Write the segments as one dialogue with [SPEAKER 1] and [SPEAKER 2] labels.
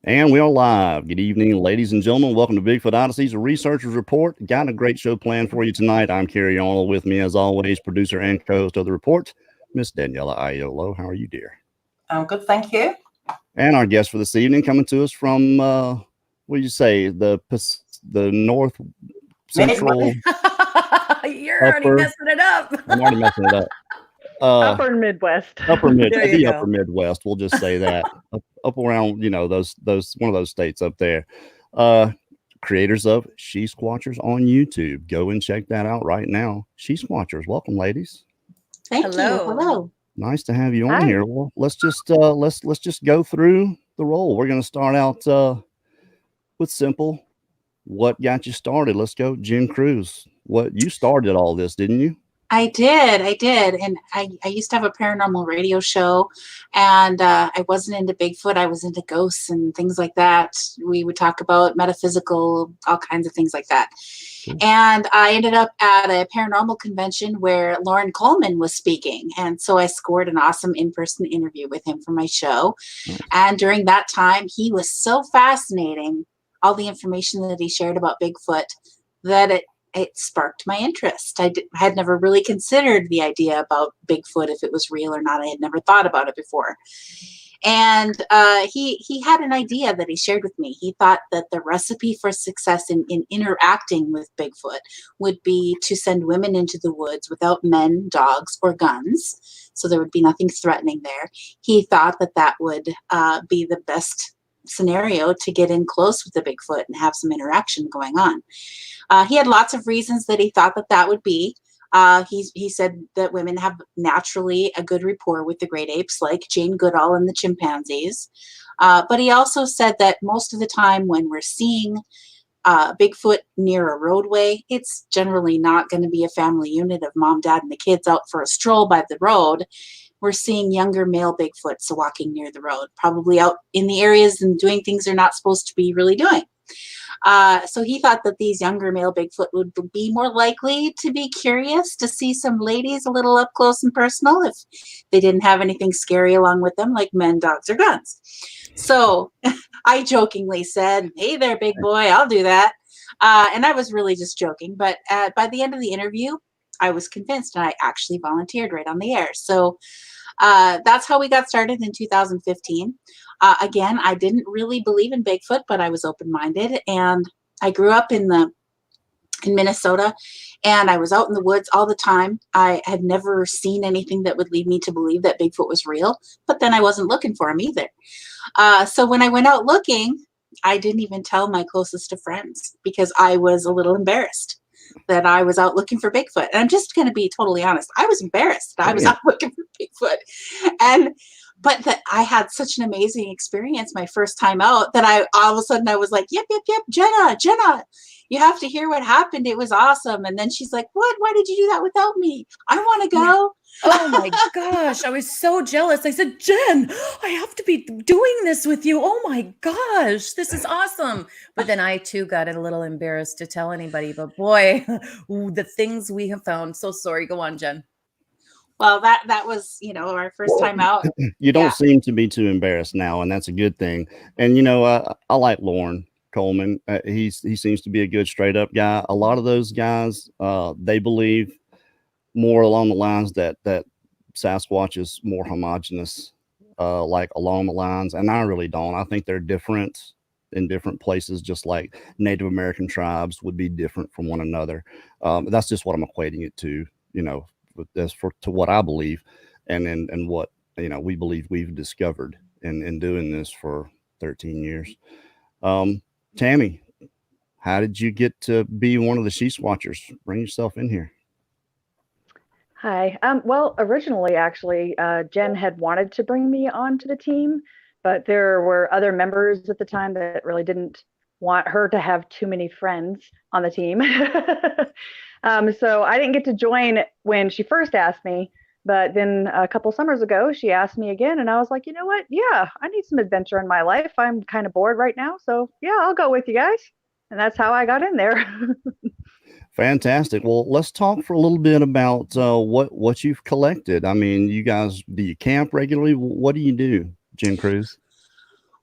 [SPEAKER 1] And we are live. Good evening, ladies and gentlemen. Welcome to Bigfoot Odyssey's Researchers Report. Got a great show planned for you tonight. I'm Kerry Daniela. With me, as always, producer and co-host of the report, Miss Daniela Aiolo. How are you, dear?
[SPEAKER 2] I'm good, thank you.
[SPEAKER 1] And our guest for this evening, coming to us from, what do you say, the north central.
[SPEAKER 3] You're already messing it up.
[SPEAKER 1] I'm already messing it up.
[SPEAKER 4] Upper Midwest.
[SPEAKER 1] Upper Midwest. We'll just say that up around, those one of those states up there. Creators of SHE-SQUATCHERS on YouTube. Go and check that out right now. SHE-SQUATCHERS, welcome, ladies.
[SPEAKER 2] Thank you. Hello.
[SPEAKER 1] Nice to have you on here. Well, let's just go through the role. We're going to start out with simple. What got you started? Let's go, Jen Cruz. What you started all this, didn't you?
[SPEAKER 5] I did. And I used to have a paranormal radio show, and I wasn't into Bigfoot. I was into ghosts and things like that. We would talk about metaphysical, all kinds of things like that. And I ended up at a paranormal convention where Lauren Coleman was speaking. And so I scored an awesome in-person interview with him for my show. And during that time, he was so fascinating, all the information that he shared about Bigfoot, that it sparked my interest. I had never really considered the idea about Bigfoot, if it was real or not. I had never thought about it before. And he had an idea that he shared with me. He thought that the recipe for success in interacting with Bigfoot would be to send women into the woods without men, dogs, or guns. So there would be nothing threatening there. He thought that would be the best scenario to get in close with the Bigfoot and have some interaction going on. He had lots of reasons that he thought that would be. He said that women have naturally a good rapport with the great apes, like Jane Goodall and the chimpanzees. But he also said that most of the time when we're seeing Bigfoot near a roadway, it's generally not going to be a family unit of mom, dad, and the kids out for a stroll by the road. We're seeing younger male Bigfoots walking near the road, probably out in the areas and doing things they're not supposed to be really doing. So he thought that these younger male Bigfoot would be more likely to be curious to see some ladies a little up close and personal if they didn't have anything scary along with them, like men, dogs, or guns. So I jokingly said, "Hey there, big boy, I'll do that." And I was really just joking. But by the end of the interview, I was convinced, and I actually volunteered right on the air. So that's how we got started in 2015. Again, I didn't really believe in Bigfoot, but I was open-minded, and I grew up in Minnesota, and I was out in the woods all the time. I had never seen anything that would lead me to believe that Bigfoot was real, but then I wasn't looking for him either. So when I went out looking, I didn't even tell my closest of friends because I was a little embarrassed that I was out looking for Bigfoot. And I'm just going to be totally honest. I was embarrassed that I was out looking for Bigfoot. But that I had such an amazing experience my first time out that all of a sudden I was like, yep, Jenna, you have to hear what happened. It was awesome. And then she's like, what? Why did you do that without me? I want to go.
[SPEAKER 3] Oh my gosh. I was so jealous. I said, Jen, I have to be doing this with you. Oh my gosh, this is awesome. But then I too got a little embarrassed to tell anybody. But boy, the things we have found. So sorry. Go on, Jen.
[SPEAKER 5] Well, that was, our first time out.
[SPEAKER 1] You don't seem to be too embarrassed now, and that's a good thing. And, I like Lauren Coleman. He seems to be a good straight up guy. A lot of those guys, they believe more along the lines that Sasquatch is more homogenous, like along the lines. And I really don't. I think they're different in different places, just like Native American tribes would be different from one another. That's just what I'm equating it to, to what I believe and what we believe we've discovered in doing this for 13 years. Tammy, how did you get to be one of the SHE-SQUATCHERS? Bring yourself in here.
[SPEAKER 4] Hi. Well, originally, actually, Jen had wanted to bring me onto the team, but there were other members at the time that really didn't want her to have too many friends on the team. So I didn't get to join when she first asked me, but then a couple summers ago, she asked me again, and I was like, you know what? Yeah, I need some adventure in my life. I'm kind of bored right now. So yeah, I'll go with you guys. And that's how I got in there.
[SPEAKER 1] Fantastic. Well, let's talk for a little bit about what you've collected. I mean, you guys, do you camp regularly? What do you do, Jen Cruz?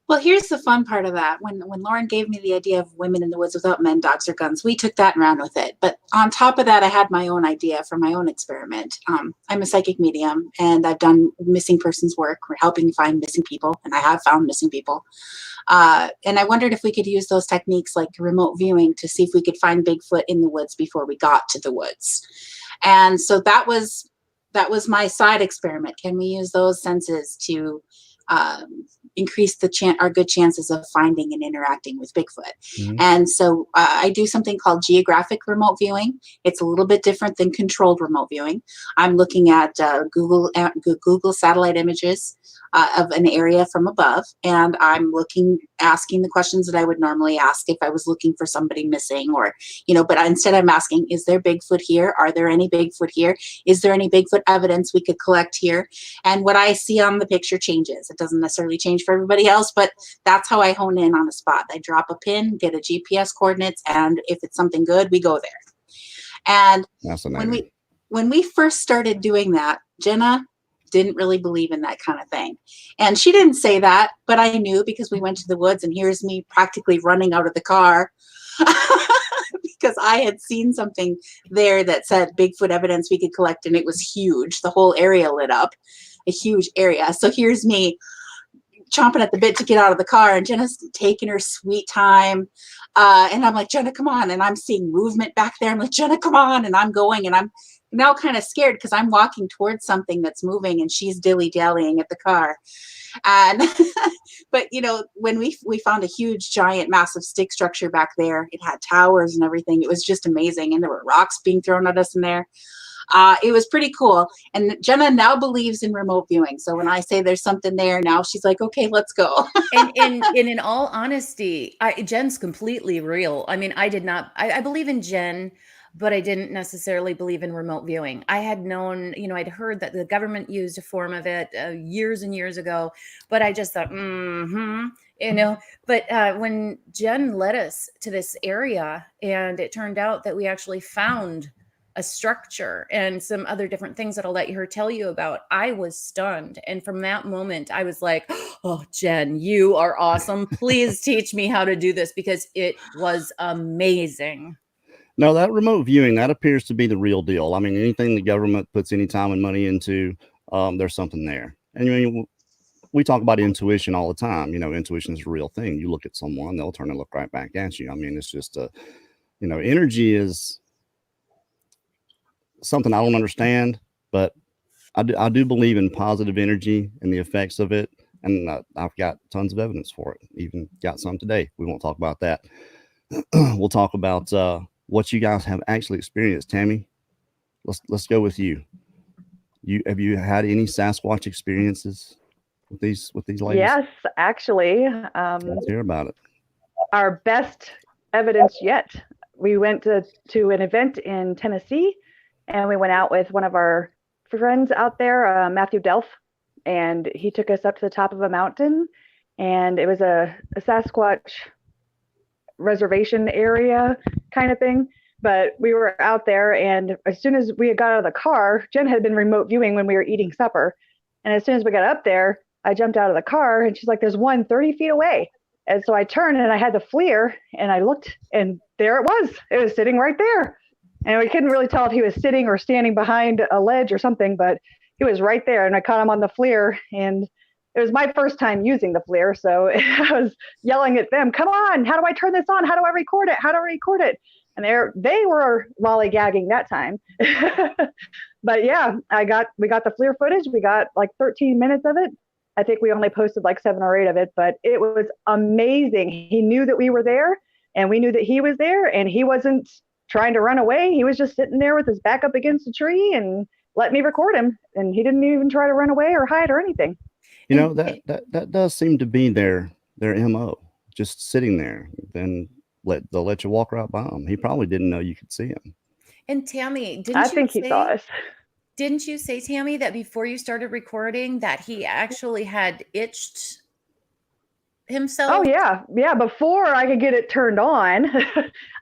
[SPEAKER 5] Well, here's the fun part of that. When Lauren gave me the idea of women in the woods without men, dogs, or guns, we took that and ran with it. But on top of that, I had my own idea for my own experiment. I'm a psychic medium, and I've done missing persons work. We're helping find missing people, and I have found missing people. And I wondered if we could use those techniques like remote viewing to see if we could find Bigfoot in the woods before we got to the woods. And so that was my side experiment. Can we use those senses to increase our good chances of finding and interacting with Bigfoot? Mm-hmm. And so I do something called geographic remote viewing. It's a little bit different than controlled remote viewing. I'm looking at Google satellite images of an area from above, and I'm asking the questions that I would normally ask if I was looking for somebody missing, or, but instead I'm asking, is there Bigfoot here? Are there any Bigfoot here? Is there any Bigfoot evidence we could collect here? And what I see on the picture changes. It doesn't necessarily change for everybody else, but that's how I hone in on a spot. I drop a pin, get a GPS coordinates, and if it's something good, we go there. And when we first started doing that, Jenna didn't really believe in that kind of thing. And she didn't say that, but I knew because we went to the woods, and here's me practically running out of the car because I had seen something there that said Bigfoot evidence we could collect, and it was huge. The whole area lit up, a huge area. So here's me chomping at the bit to get out of the car, and Jenna's taking her sweet time. And I'm like, Jenna, come on. And I'm seeing movement back there. I'm like, Jenna, come on. And I'm going, and I'm now kind of scared because I'm walking towards something that's moving, and she's dilly-dallying at the car. And but when we found a huge, giant, massive stick structure back there, it had towers and everything. It was just amazing. And there were rocks being thrown at us in there. It was pretty cool. And Jenna now believes in remote viewing. So when I say there's something there now, she's like, okay, let's go.
[SPEAKER 3] and in all honesty, Jen's completely real. I mean, I believe in Jen, but I didn't necessarily believe in remote viewing. I had known, I'd heard that the government used a form of it years and years ago, but I just thought, but when Jen led us to this area, and it turned out that we actually found a structure and some other different things that I'll let her tell you about, I was stunned. And from that moment, I was like, oh, Jen, you are awesome. Please teach me how to do this, because it was amazing.
[SPEAKER 1] No, that remote viewing, that appears to be the real deal. I mean, anything the government puts any time and money into, there's something there. And we talk about intuition all the time. Intuition is a real thing. You look at someone, they'll turn and look right back at you. I mean, it's just energy is something I don't understand, but I do believe in positive energy and the effects of it. And I've got tons of evidence for it. Even got some today. We won't talk about that. We'll talk about what you guys have actually experienced. Tammy, let's go with you. Have you had any Sasquatch experiences with these ladies?
[SPEAKER 4] Yes, actually.
[SPEAKER 1] Let's hear about it.
[SPEAKER 4] Our best evidence yet. We went to an event in Tennessee, and we went out with one of our friends out there, Matthew Delph, and he took us up to the top of a mountain, and it was a Sasquatch reservation area kind of thing. But we were out there, and as soon as we got out of the car, Jen had been remote viewing when we were eating supper. And as soon as we got up there, I jumped out of the car, and she's like, there's one 30 feet away. And so I turned, and I had the FLIR, and I looked, and there it was. It was sitting right there. And we couldn't really tell if he was sitting or standing behind a ledge or something, but he was right there. And I caught him on the FLIR, and it was my first time using the FLIR. So I was yelling at them, come on, how do I turn this on? How do I record it? How do I record it? And they were lollygagging that time. But yeah, we got the FLIR footage. We got like 13 minutes of it. I think we only posted like 7 or 8 of it, but it was amazing. He knew that we were there, and we knew that he was there, and he wasn't trying to run away. He was just sitting there with his back up against a tree and let me record him. And he didn't even try to run away or hide or anything.
[SPEAKER 1] That does seem to be their MO, just sitting there. Then they'll let you walk right by him. He probably didn't know you could see him.
[SPEAKER 3] And Tammy,
[SPEAKER 4] he saw us.
[SPEAKER 3] Didn't you say, Tammy, that before you started recording that he actually had itched himself?
[SPEAKER 4] Oh yeah. Before I could get it turned on,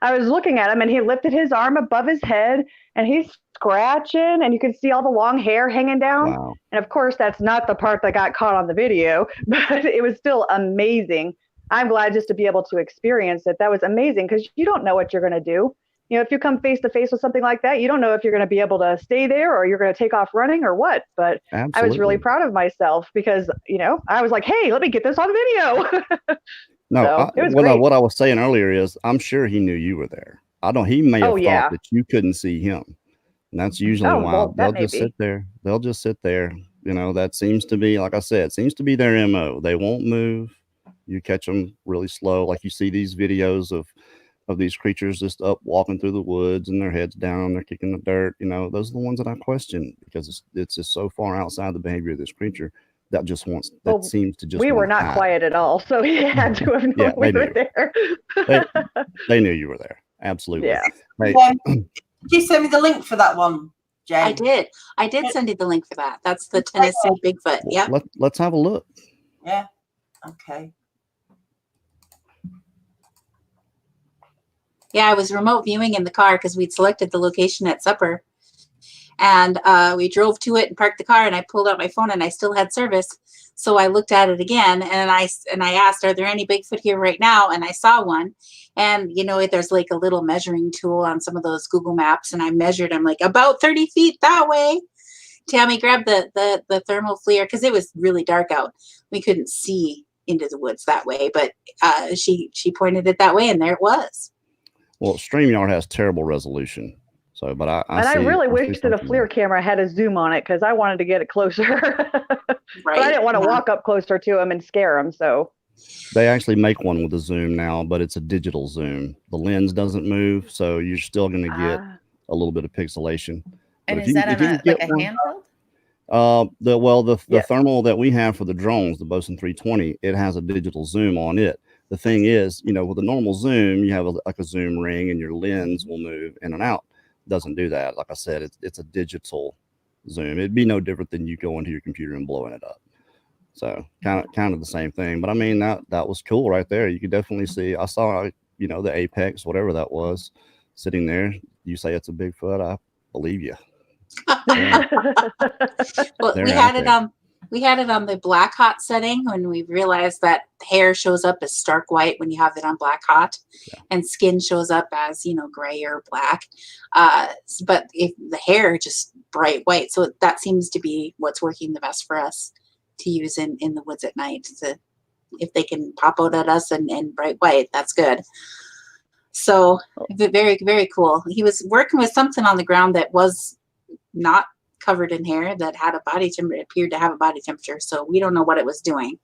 [SPEAKER 4] I was looking at him, and he lifted his arm above his head, and he's scratching, and you could see all the long hair hanging down.
[SPEAKER 1] Wow.
[SPEAKER 4] And of course, that's not the part that got caught on the video, but it was still amazing. I'm glad just to be able to experience it. That was amazing because you don't know what you're going to do. You know, if you come face to face with something like that, you don't know if you're going to be able to stay there or you're going to take off running or what. But
[SPEAKER 1] Absolutely.
[SPEAKER 4] I was really proud of myself because, you know, I was like, hey, let me get this on video.
[SPEAKER 1] No,
[SPEAKER 4] So, it was great.
[SPEAKER 1] what I was saying earlier is I'm sure he knew you were there. He may have thought that you couldn't see him. And that's usually why
[SPEAKER 4] well,
[SPEAKER 1] they'll just sit there. They'll just sit there. You know, that seems to be, like I said, seems to be their MO. They won't move. You catch them really slow. Like you see these videos of these creatures just up walking through the woods and their heads down, they're kicking the dirt. You know, those are the ones that I question because it's just so far outside the behavior of this creature that just wants, seems to just.
[SPEAKER 4] We were not quiet at all. So he had to have known we were there.
[SPEAKER 1] They knew you were there. Absolutely.
[SPEAKER 4] Yeah.
[SPEAKER 1] Hey,
[SPEAKER 2] did you send me the link for that one, Jane?
[SPEAKER 5] I did send you the link for that. That's the Tennessee Bigfoot. Yeah.
[SPEAKER 1] Let's have a look.
[SPEAKER 2] Yeah. Okay.
[SPEAKER 5] Yeah, I was remote viewing in the car because we'd selected the location at supper. And we drove to it and parked the car, and I pulled out my phone and I still had service. So I looked at it again and I asked, are there any Bigfoot here right now? And I saw one. And, you know, there's like a little measuring tool on some of those Google Maps. And I measured, I'm like, about 30 feet that way. Tammy grabbed the thermal FLIR because it was really dark out. We couldn't see into the woods that way, but she pointed it that way, and there it was. Well,
[SPEAKER 1] StreamYard has terrible resolution. So, but I
[SPEAKER 4] really wish that a FLIR camera had a zoom on it because I wanted to get it closer.
[SPEAKER 5] Right.
[SPEAKER 4] But I didn't want to walk up closer to him and scare him. So
[SPEAKER 1] they actually make one with a zoom now, but it's a digital zoom. The lens doesn't move, so you're still going to get a little bit of pixelation.
[SPEAKER 3] And is that on a handheld?
[SPEAKER 1] The thermal that we have for the drones, the Bosun 320, it has a digital zoom on it. The thing is, you know, with a normal zoom, you have like a zoom ring and your lens will move in and out. It doesn't do that. Like I said, it's a digital zoom. It'd be no different than you go into your computer and blowing it up. So kind of the same thing. But I mean, that was cool right there. You could definitely see, I saw, you know, the apex, whatever that was, sitting there. You say it's a Bigfoot, I believe you.
[SPEAKER 5] Yeah. Well, we had it on the black hot setting when we realized that hair shows up as stark white when you have it on black hot, and skin shows up as, you know, gray or black. But if the hair just bright white, so that seems to be what's working the best for us to use in the woods at night. If they can pop out at us and bright white, that's good. So very, very cool. He was working with something on the ground that was not covered in hair, that had a body temperature, appeared to have a body temperature. So we don't know what it was doing.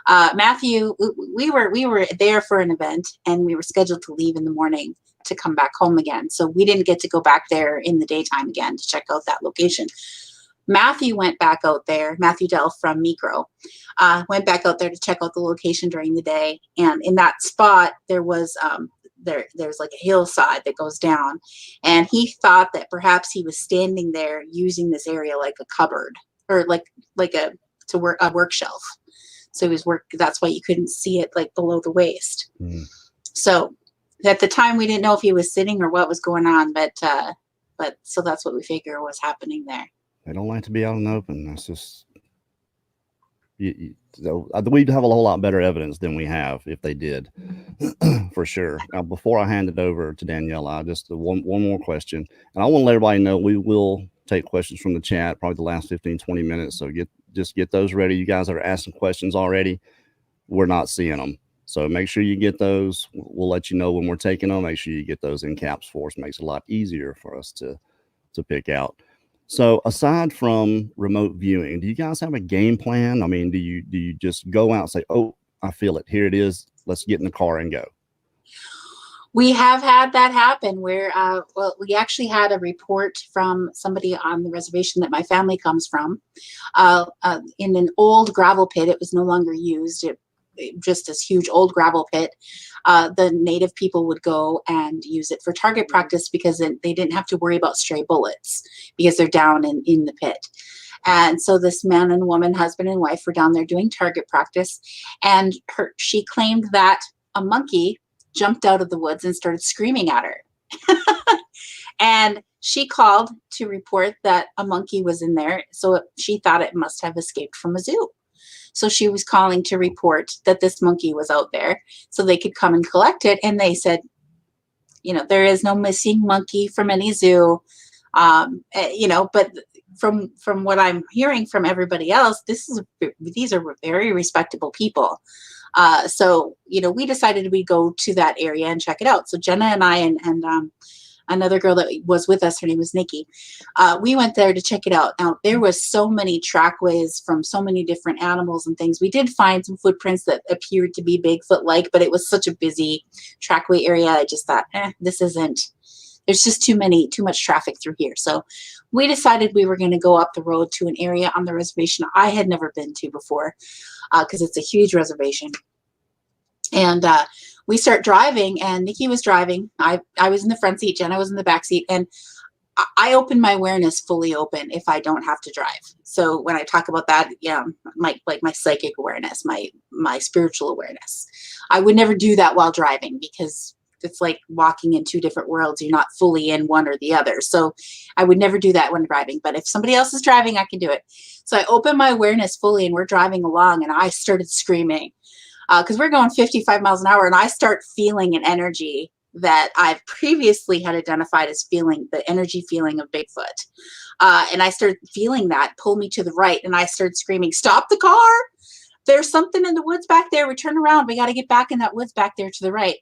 [SPEAKER 5] Matthew, we were there for an event, and we were scheduled to leave in the morning to come back home again. So we didn't get to go back there in the daytime again to check out that location. Matthew went back out there, Matthew Dell from Micro, went back out there to check out the location during the day. And in that spot, there was, there's like a hillside that goes down, and he thought that perhaps he was standing there using this area like a cupboard, or like a work shelf. So he was that's why you couldn't see it like below the waist. So at the time we didn't know if he was sitting or what was going on, but so that's what we figure was happening there.
[SPEAKER 1] They don't like to be out in the open. That's just, we'd have a whole lot better evidence than we have if they did, for sure. Now, before I hand it over to Daniela, just one more question. And I want to let everybody know we will take questions from the chat, probably the last 15, 20 minutes. So get those ready. You guys that are asking questions already, we're not seeing them. So make sure you get those. We'll let you know when we're taking them. Make sure you get those in caps for us. Makes it a lot easier for us to pick out. So aside from remote viewing, do you guys have a game plan? I mean, do you just go out and say, oh, I feel it, here it is, let's get in the car and go?
[SPEAKER 5] We have had that happen where, we actually had a report from somebody on the reservation that my family comes from, in an old gravel pit. It was no longer used. Just this huge old gravel pit. The native people would go and use it for target practice because they didn't have to worry about stray bullets because they're down in the pit. And so this man and woman, husband and wife, were down there doing target practice, and she claimed that a monkey jumped out of the woods and started screaming at her. And she called to report that a monkey was in there. So she thought it must have escaped from a zoo. So she was calling to report that this monkey was out there so they could come and collect it. And they said, you know, there is no missing monkey from any zoo. You know, but from what I'm hearing from everybody else, these are very respectable people. So, you know, we decided we'd go to that area and check it out. So Jenna and I and another girl that was with us, her name was Nikki. We went there to check it out. Now, there was so many trackways from so many different animals and things. We did find some footprints that appeared to be Bigfoot-like, but it was such a busy trackway area. I just thought, there's just too much traffic through here. So we decided we were going to go up the road to an area on the reservation I had never been to before, because it's a huge reservation. And we start driving, and Nikki was driving. I was in the front seat, Jenna was in the back seat, and I open my awareness fully open if I don't have to drive. So when I talk about that, yeah, my psychic awareness, my spiritual awareness, I would never do that while driving, because it's like walking in two different worlds. You're not fully in one or the other. So I would never do that when driving. But if somebody else is driving, I can do it. So I open my awareness fully, and we're driving along, and I started screaming because we're going 55 miles an hour, and I start feeling an energy that I've previously had identified as feeling, the energy feeling of Bigfoot. And I started feeling that pull me to the right, and I started screaming, "Stop the car! There's something in the woods back there. We turn around. We got to get back in that woods back there to the right."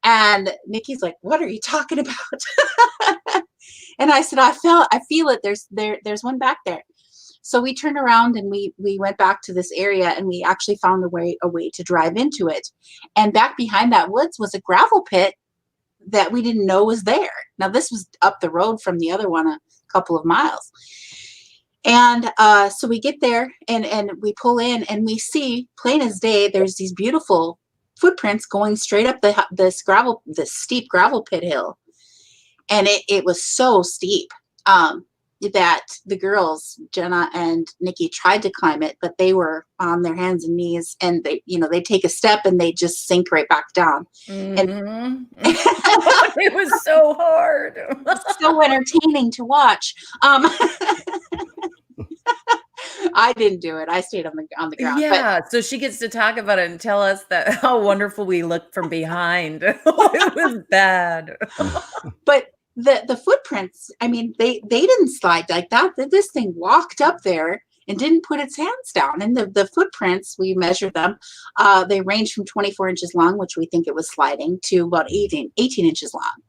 [SPEAKER 5] And Nikki's like, "What are you talking about?" And I said, I feel it. There's one back there. So we turned around, and we went back to this area, and we actually found a way to drive into it. And back behind that woods was a gravel pit that we didn't know was there. Now, this was up the road from the other one a couple of miles. And so we get there, and we pull in, and we see, plain as day, there's these beautiful footprints going straight up this steep gravel pit hill. And it was so steep that the girls, Jenna and Nikki, tried to climb it, but they were on their hands and knees, and they take a step and they just sink right back down.
[SPEAKER 3] Mm-hmm. It was so hard.
[SPEAKER 5] So entertaining to watch. I didn't do it. I stayed on the ground.
[SPEAKER 3] Yeah, so she gets to talk about it and tell us that how wonderful we looked from behind. It was bad.
[SPEAKER 5] But the footprints, I mean, they didn't slide like that. This thing walked up there and didn't put its hands down. And the footprints, we measured them. They range from 24 inches long, which we think it was sliding, to about 18 inches long,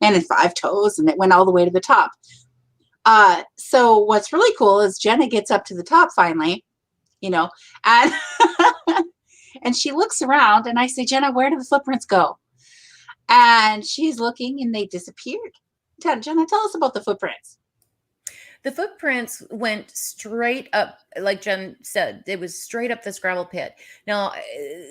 [SPEAKER 5] and in 5 toes, and it went all the way to the top. So what's really cool is Jenna gets up to the top finally, and and she looks around, and I say, "Jenna, where did the footprints go?" And she's looking, and they disappeared. Jenna, tell us about the footprints.
[SPEAKER 3] The footprints went straight up, like Jen said, it was straight up this gravel pit. Now,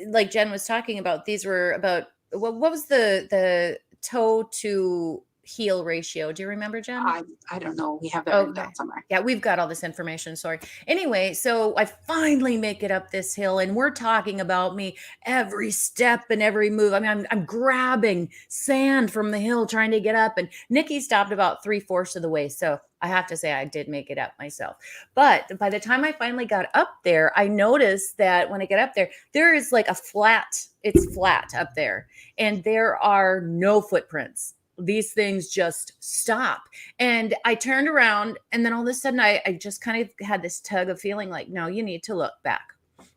[SPEAKER 3] like Jen was talking about, these were about, what was the toe to heel ratio? Do you remember, Jen?
[SPEAKER 5] I don't know. We have that written down somewhere.
[SPEAKER 3] Yeah, we've got all this information. Sorry. Anyway, so I finally make it up this hill, and we're talking about me every step and every move. I mean, I'm grabbing sand from the hill trying to get up, and Nikki stopped about 3/4 of the way. So I have to say I did make it up myself. But by the time I finally got up there, I noticed that when I get up there is like it's flat up there, and there are no footprints. These things just stop. And I turned around, and then all of a sudden I just kind of had this tug of feeling like, no, you need to look back.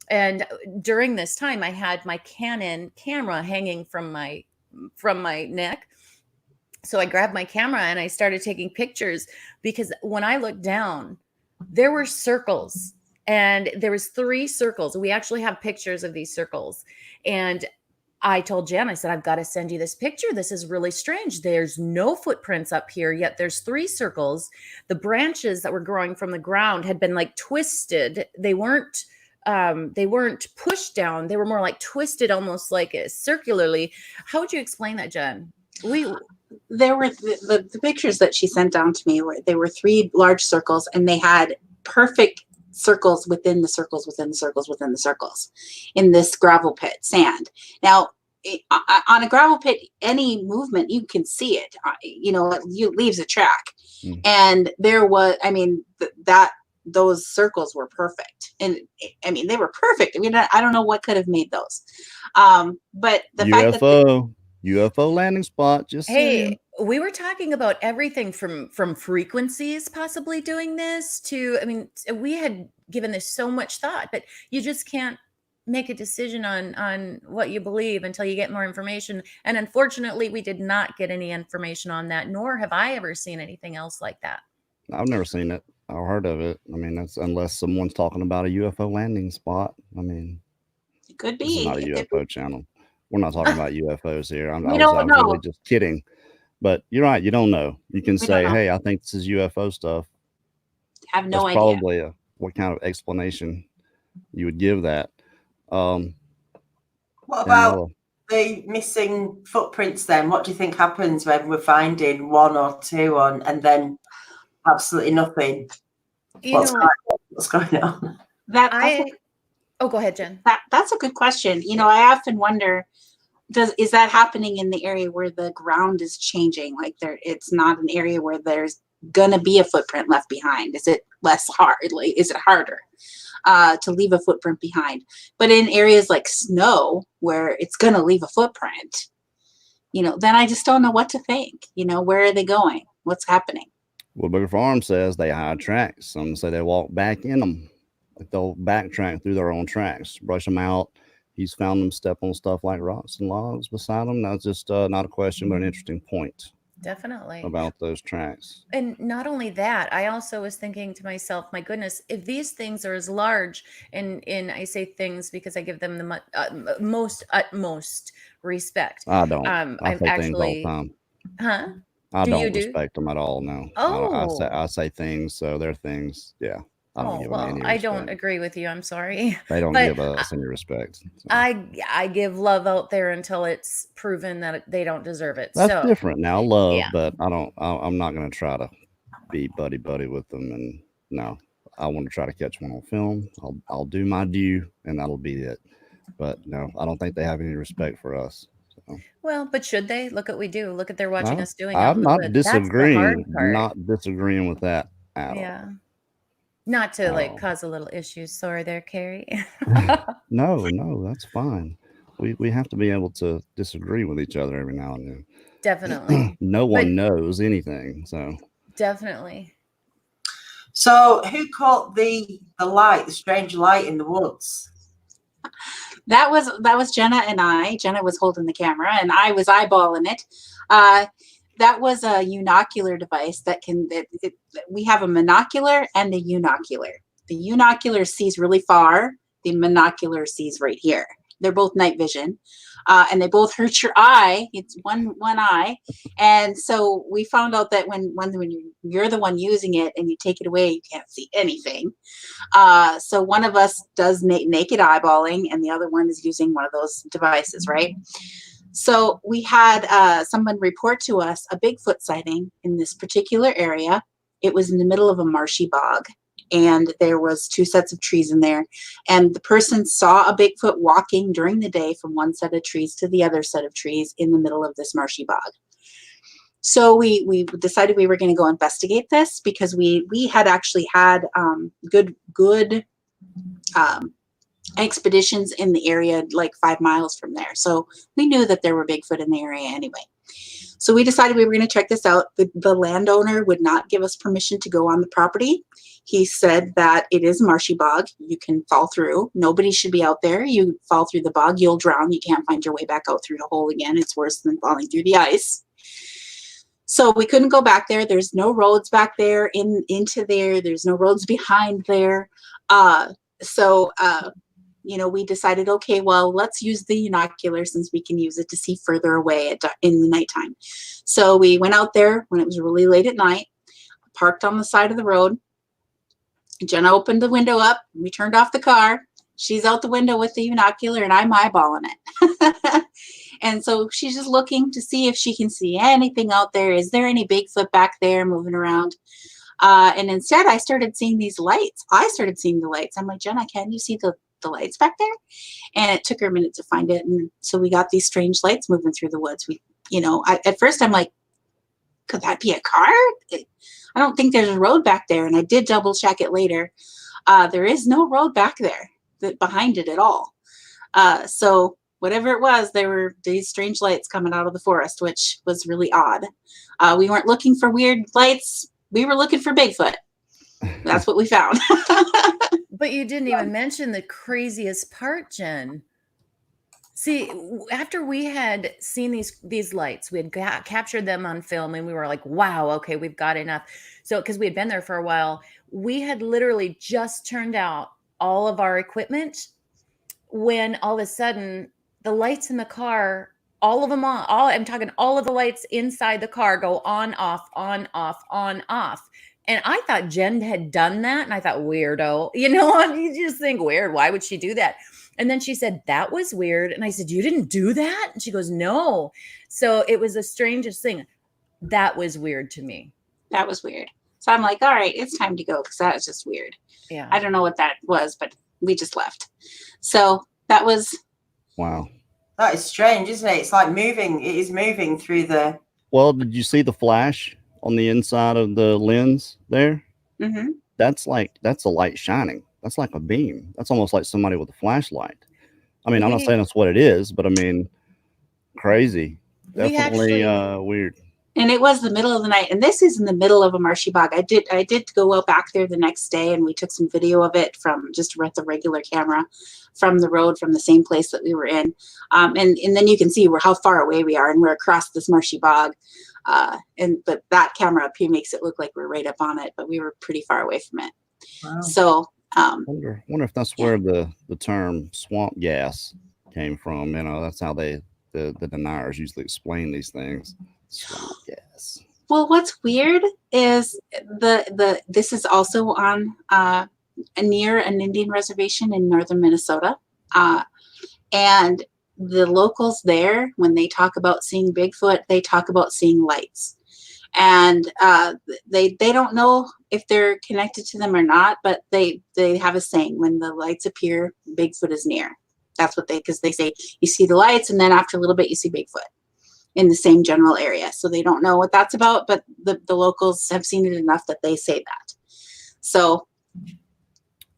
[SPEAKER 3] And during this time, I had my Canon camera hanging from my neck. So I grabbed my camera and I started taking pictures, because when I looked down, there were circles, and there was 3 circles. We actually have pictures of these circles. And I told Jen, I said, "I've got to send you this picture. This is really strange. There's no footprints up here, yet there's 3 circles. The branches that were growing from the ground had been like twisted. They weren't pushed down. They were more like twisted, almost like circularly." How would you explain that, Jen?
[SPEAKER 5] There were the pictures that she sent down to me, they were 3 large circles, and they had perfect circles within the circles within the circles within the circles in this gravel pit sand. Now, on a gravel pit, any movement, you can see it, it leaves a track. And there was, I mean, those circles were perfect. And I mean, they were perfect. I mean, I don't know what could have made those. But the fact that
[SPEAKER 1] UFO landing spot, just saying.
[SPEAKER 3] We were talking about everything from frequencies possibly doing this to, I mean, we had given this so much thought, but you just can't make a decision on what you believe until you get more information. And unfortunately, we did not get any information on that, nor have I ever seen anything else like that.
[SPEAKER 1] I've never seen it or heard of it. I mean, that's unless someone's talking about a UFO landing spot. I mean,
[SPEAKER 5] it could
[SPEAKER 1] this
[SPEAKER 5] be.
[SPEAKER 1] is not a UFO channel. We're not talking about UFOs here. I
[SPEAKER 5] We don't
[SPEAKER 1] was
[SPEAKER 5] know.
[SPEAKER 1] really just kidding. But you're right. You don't know. You can
[SPEAKER 5] We
[SPEAKER 1] say,
[SPEAKER 5] don't know.
[SPEAKER 1] hey, I think this is UFO stuff.
[SPEAKER 5] I have no
[SPEAKER 1] That's
[SPEAKER 5] idea.
[SPEAKER 1] probably what kind of explanation you would give that.
[SPEAKER 2] What about the missing footprints then? What do you think happens when we're finding one or two and then absolutely nothing? What's going on?
[SPEAKER 3] Go ahead, Jen.
[SPEAKER 5] That's a good question. I often wonder, is that happening in the area where the ground is changing? Like it's not an area where there's gonna be a footprint left behind. Is it less hard? Like, is it harder to leave a footprint behind? But in areas like snow where it's gonna leave a footprint, then I just don't know what to think. Where are they going? What's happening?
[SPEAKER 1] Well, Booger Farm says they hide tracks. Some say they walk back in them. Like they'll backtrack through their own tracks, brush them out. He's found them step on stuff like rocks and logs beside them. That's just not a question, but an interesting point.
[SPEAKER 3] Definitely.
[SPEAKER 1] About those tracks.
[SPEAKER 3] And not only that, I also was thinking to myself, my goodness, if these things are as large, and I say things because I give them the utmost respect.
[SPEAKER 1] I don't.
[SPEAKER 3] I
[SPEAKER 1] say things all the time.
[SPEAKER 3] Huh?
[SPEAKER 1] I don't respect them at all. No.
[SPEAKER 3] Oh.
[SPEAKER 1] I say things, so they're things. Yeah. I don't give them any respect.
[SPEAKER 3] I don't agree with you. I'm sorry.
[SPEAKER 1] They don't give us any respect. So.
[SPEAKER 3] I give love out there until it's proven that they don't deserve it.
[SPEAKER 1] That's different now, love, but I'm not going to try to be buddy with them. And no, I want to try to catch one on film. I'll do my due, and that'll be it. But no, I don't think they have any respect for us. So.
[SPEAKER 3] Well, but should they? Look what we do. Look at they're watching us doing.
[SPEAKER 1] I'm not disagreeing. Not disagreeing with that at all.
[SPEAKER 3] Not to cause a little issues. Sorry there, Kerry.
[SPEAKER 1] No, that's fine. We have to be able to disagree with each other every now and then.
[SPEAKER 3] Definitely.
[SPEAKER 1] No one knows anything, so.
[SPEAKER 3] Definitely.
[SPEAKER 2] So who caught the light, the strange light in the woods?
[SPEAKER 5] That was Jenna and I. Jenna was holding the camera and I was eyeballing it. That was a unocular device we have a monocular and a unocular. The unocular sees really far. The monocular sees right here. They're both night vision, and they both hurt your eye. It's one eye. And so we found out that when you're the one using it and you take it away, you can't see anything. So one of us does naked eyeballing and the other one is using one of those devices, right? So we had someone report to us a Bigfoot sighting in this particular area. It was in the middle of a marshy bog, and there was 2 sets of trees in there. And the person saw a Bigfoot walking during the day from one set of trees to the other set of trees in the middle of this marshy bog. So we decided we were going to go investigate this because we had actually had good expeditions in the area like 5 miles from there. So we knew that there were Bigfoot in the area anyway. So we decided we were going to check this out. The landowner would not give us permission to go on the property. He said that it is marshy bog. You can fall through. Nobody should be out there. You fall through the bog, you'll drown. You can't find your way back out through the hole again. It's worse than falling through the ice. So we couldn't go back there. There's no roads back there into there. There's no roads behind there. We decided, okay, well, let's use the unocular since we can use it to see further away in the nighttime. So we went out there when it was really late at night, parked on the side of the road. Jenna opened the window up. We turned off the car. She's out the window with the unocular and I'm eyeballing it. And so she's just looking to see if she can see anything out there. Is there any Bigfoot back there moving around? And instead I started seeing these lights. I started seeing the lights. I'm like, Jenna, can you see the the lights back there. And it took her a minute to find it. And so we got these strange lights moving through the woods. At first I'm like, could that be a car? I don't think there's a road back there. And I did double check it later. There is no road back there behind it at all. So whatever it was, there were these strange lights coming out of the forest, which was really odd. We weren't looking for weird lights. We were looking for Bigfoot. That's what we found.
[SPEAKER 3] But you didn't even mention the craziest part, Jen. See, after we had seen these lights, we had captured them on film, and we were like, wow, okay, we've got enough. So, because we had been there for a while, we had literally just turned out all of our equipment when all of a sudden the lights in the car, all of them on, I'm talking all of the lights inside the car go on, off, on, off, on, off. And I thought Jen had done that. And I thought, weirdo, you just think weird. Why would she do that? And then she said, that was weird. And I said, you didn't do that? And she goes, no. So it was the strangest thing. That was weird to me.
[SPEAKER 5] That was weird. So I'm like, all right, it's time to go, because that was just weird.
[SPEAKER 3] Yeah.
[SPEAKER 5] I don't know what that was, but we just left. So that was.
[SPEAKER 1] Wow.
[SPEAKER 2] That is strange, isn't it? It's like moving. It is moving through the.
[SPEAKER 1] Well, did you see the flash on the inside of the lens there?
[SPEAKER 5] Mm-hmm.
[SPEAKER 1] That's a light shining. That's like a beam. That's almost like somebody with a flashlight. I mean, I'm not saying that's what it is, but I mean, crazy. Definitely weird.
[SPEAKER 5] And it was the middle of the night, and this is in the middle of a marshy bog. I did go out back there the next day, and we took some video of it from just with the regular camera from the road, from the same place that we were in. And then you can see how far away we are, and we're across this marshy bog. But that camera up here makes it look like we're right up on it, but we were pretty far away from it.
[SPEAKER 2] Wow.
[SPEAKER 5] So
[SPEAKER 1] wonder if that's where the term swamp gas came from. That's how the deniers usually explain these things. Swamp gas.
[SPEAKER 5] Well, what's weird is this is also on near an Indian reservation in northern Minnesota, and the locals there, when they talk about seeing Bigfoot, they talk about seeing lights, and they don't know if they're connected to them or not, but they have a saying: when the lights appear, Bigfoot is near. That's what because they say you see the lights, and then after a little bit you see Bigfoot in the same general area. So they don't know what that's about, but the locals have seen it enough that they say that. So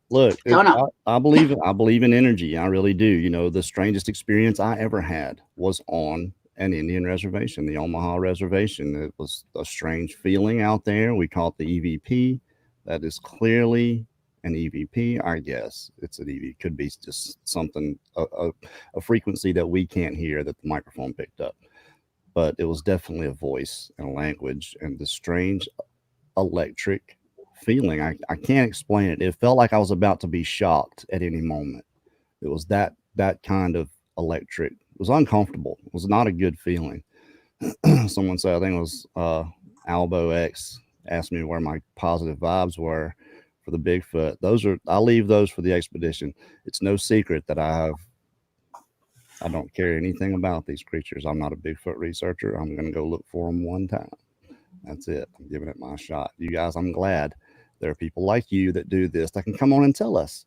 [SPEAKER 1] look,
[SPEAKER 5] don't know.
[SPEAKER 1] I believe in energy. I really do. The strangest experience I ever had was on an Indian reservation, the Omaha reservation. It was a strange feeling out there. We call it the EVP. That is clearly an EVP. I guess it's an EV. Could be just something, a frequency that we can't hear that the microphone picked up. But it was definitely a voice and a language, and the strange electric feeling. I can't explain it. It felt like I was about to be shocked at any moment. It was that kind of electric. It was uncomfortable. It was not a good feeling. Someone said, I think it was Albo X, asked me where my positive vibes were for the Bigfoot. I'll leave those for the expedition. It's no secret that I don't care anything about these creatures. I'm not a Bigfoot researcher. I'm going to go look for them one time. That's it. I'm giving it my shot. You guys, I'm glad there are people like you that do this, that can come on and tell us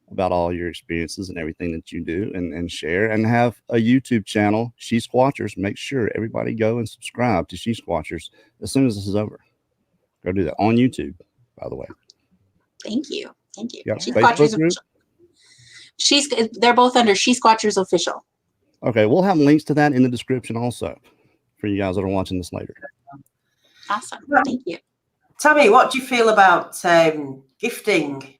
[SPEAKER 1] about all your experiences and everything that you do and share, and have a YouTube channel, SHE-SQUATCHERS. Make sure everybody go and subscribe to SHE-SQUATCHERS as soon as this is over. Go do that on YouTube, by the way.
[SPEAKER 5] Thank you.
[SPEAKER 1] Yep.
[SPEAKER 5] SHE-SQUATCHERS official. They're both under SHE-SQUATCHERS official.
[SPEAKER 1] Okay, we'll have links to that in the description also for you guys that are watching this later.
[SPEAKER 5] Awesome. Thank you.
[SPEAKER 2] Tammy, what do you feel about gifting?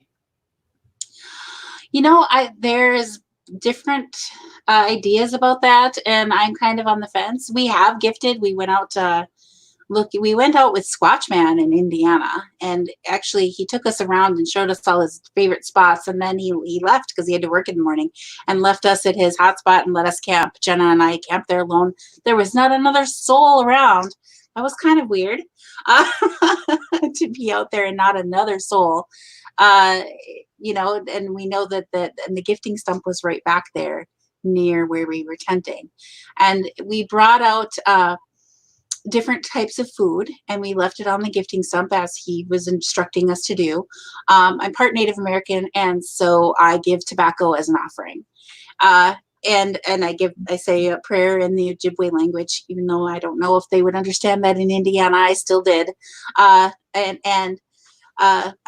[SPEAKER 5] There's different ideas about that, and I'm kind of on the fence. We have gifted. We went out we went out with Squatchman in Indiana, and actually he took us around and showed us all his favorite spots, and then he left because he had to work in the morning, and left us at his hot spot and let us camp. Jenna and I camped there alone. There was not another soul around. That was kind of weird to be out there and not another soul. And we know that the gifting stump was right back there near where we were tenting. And we brought out different types of food, and we left it on the gifting stump as he was instructing us to do. I'm part Native American, and so I give tobacco as an offering. And I say a prayer in the Ojibwe language, even though I don't know if they would understand that in Indiana. I still did. I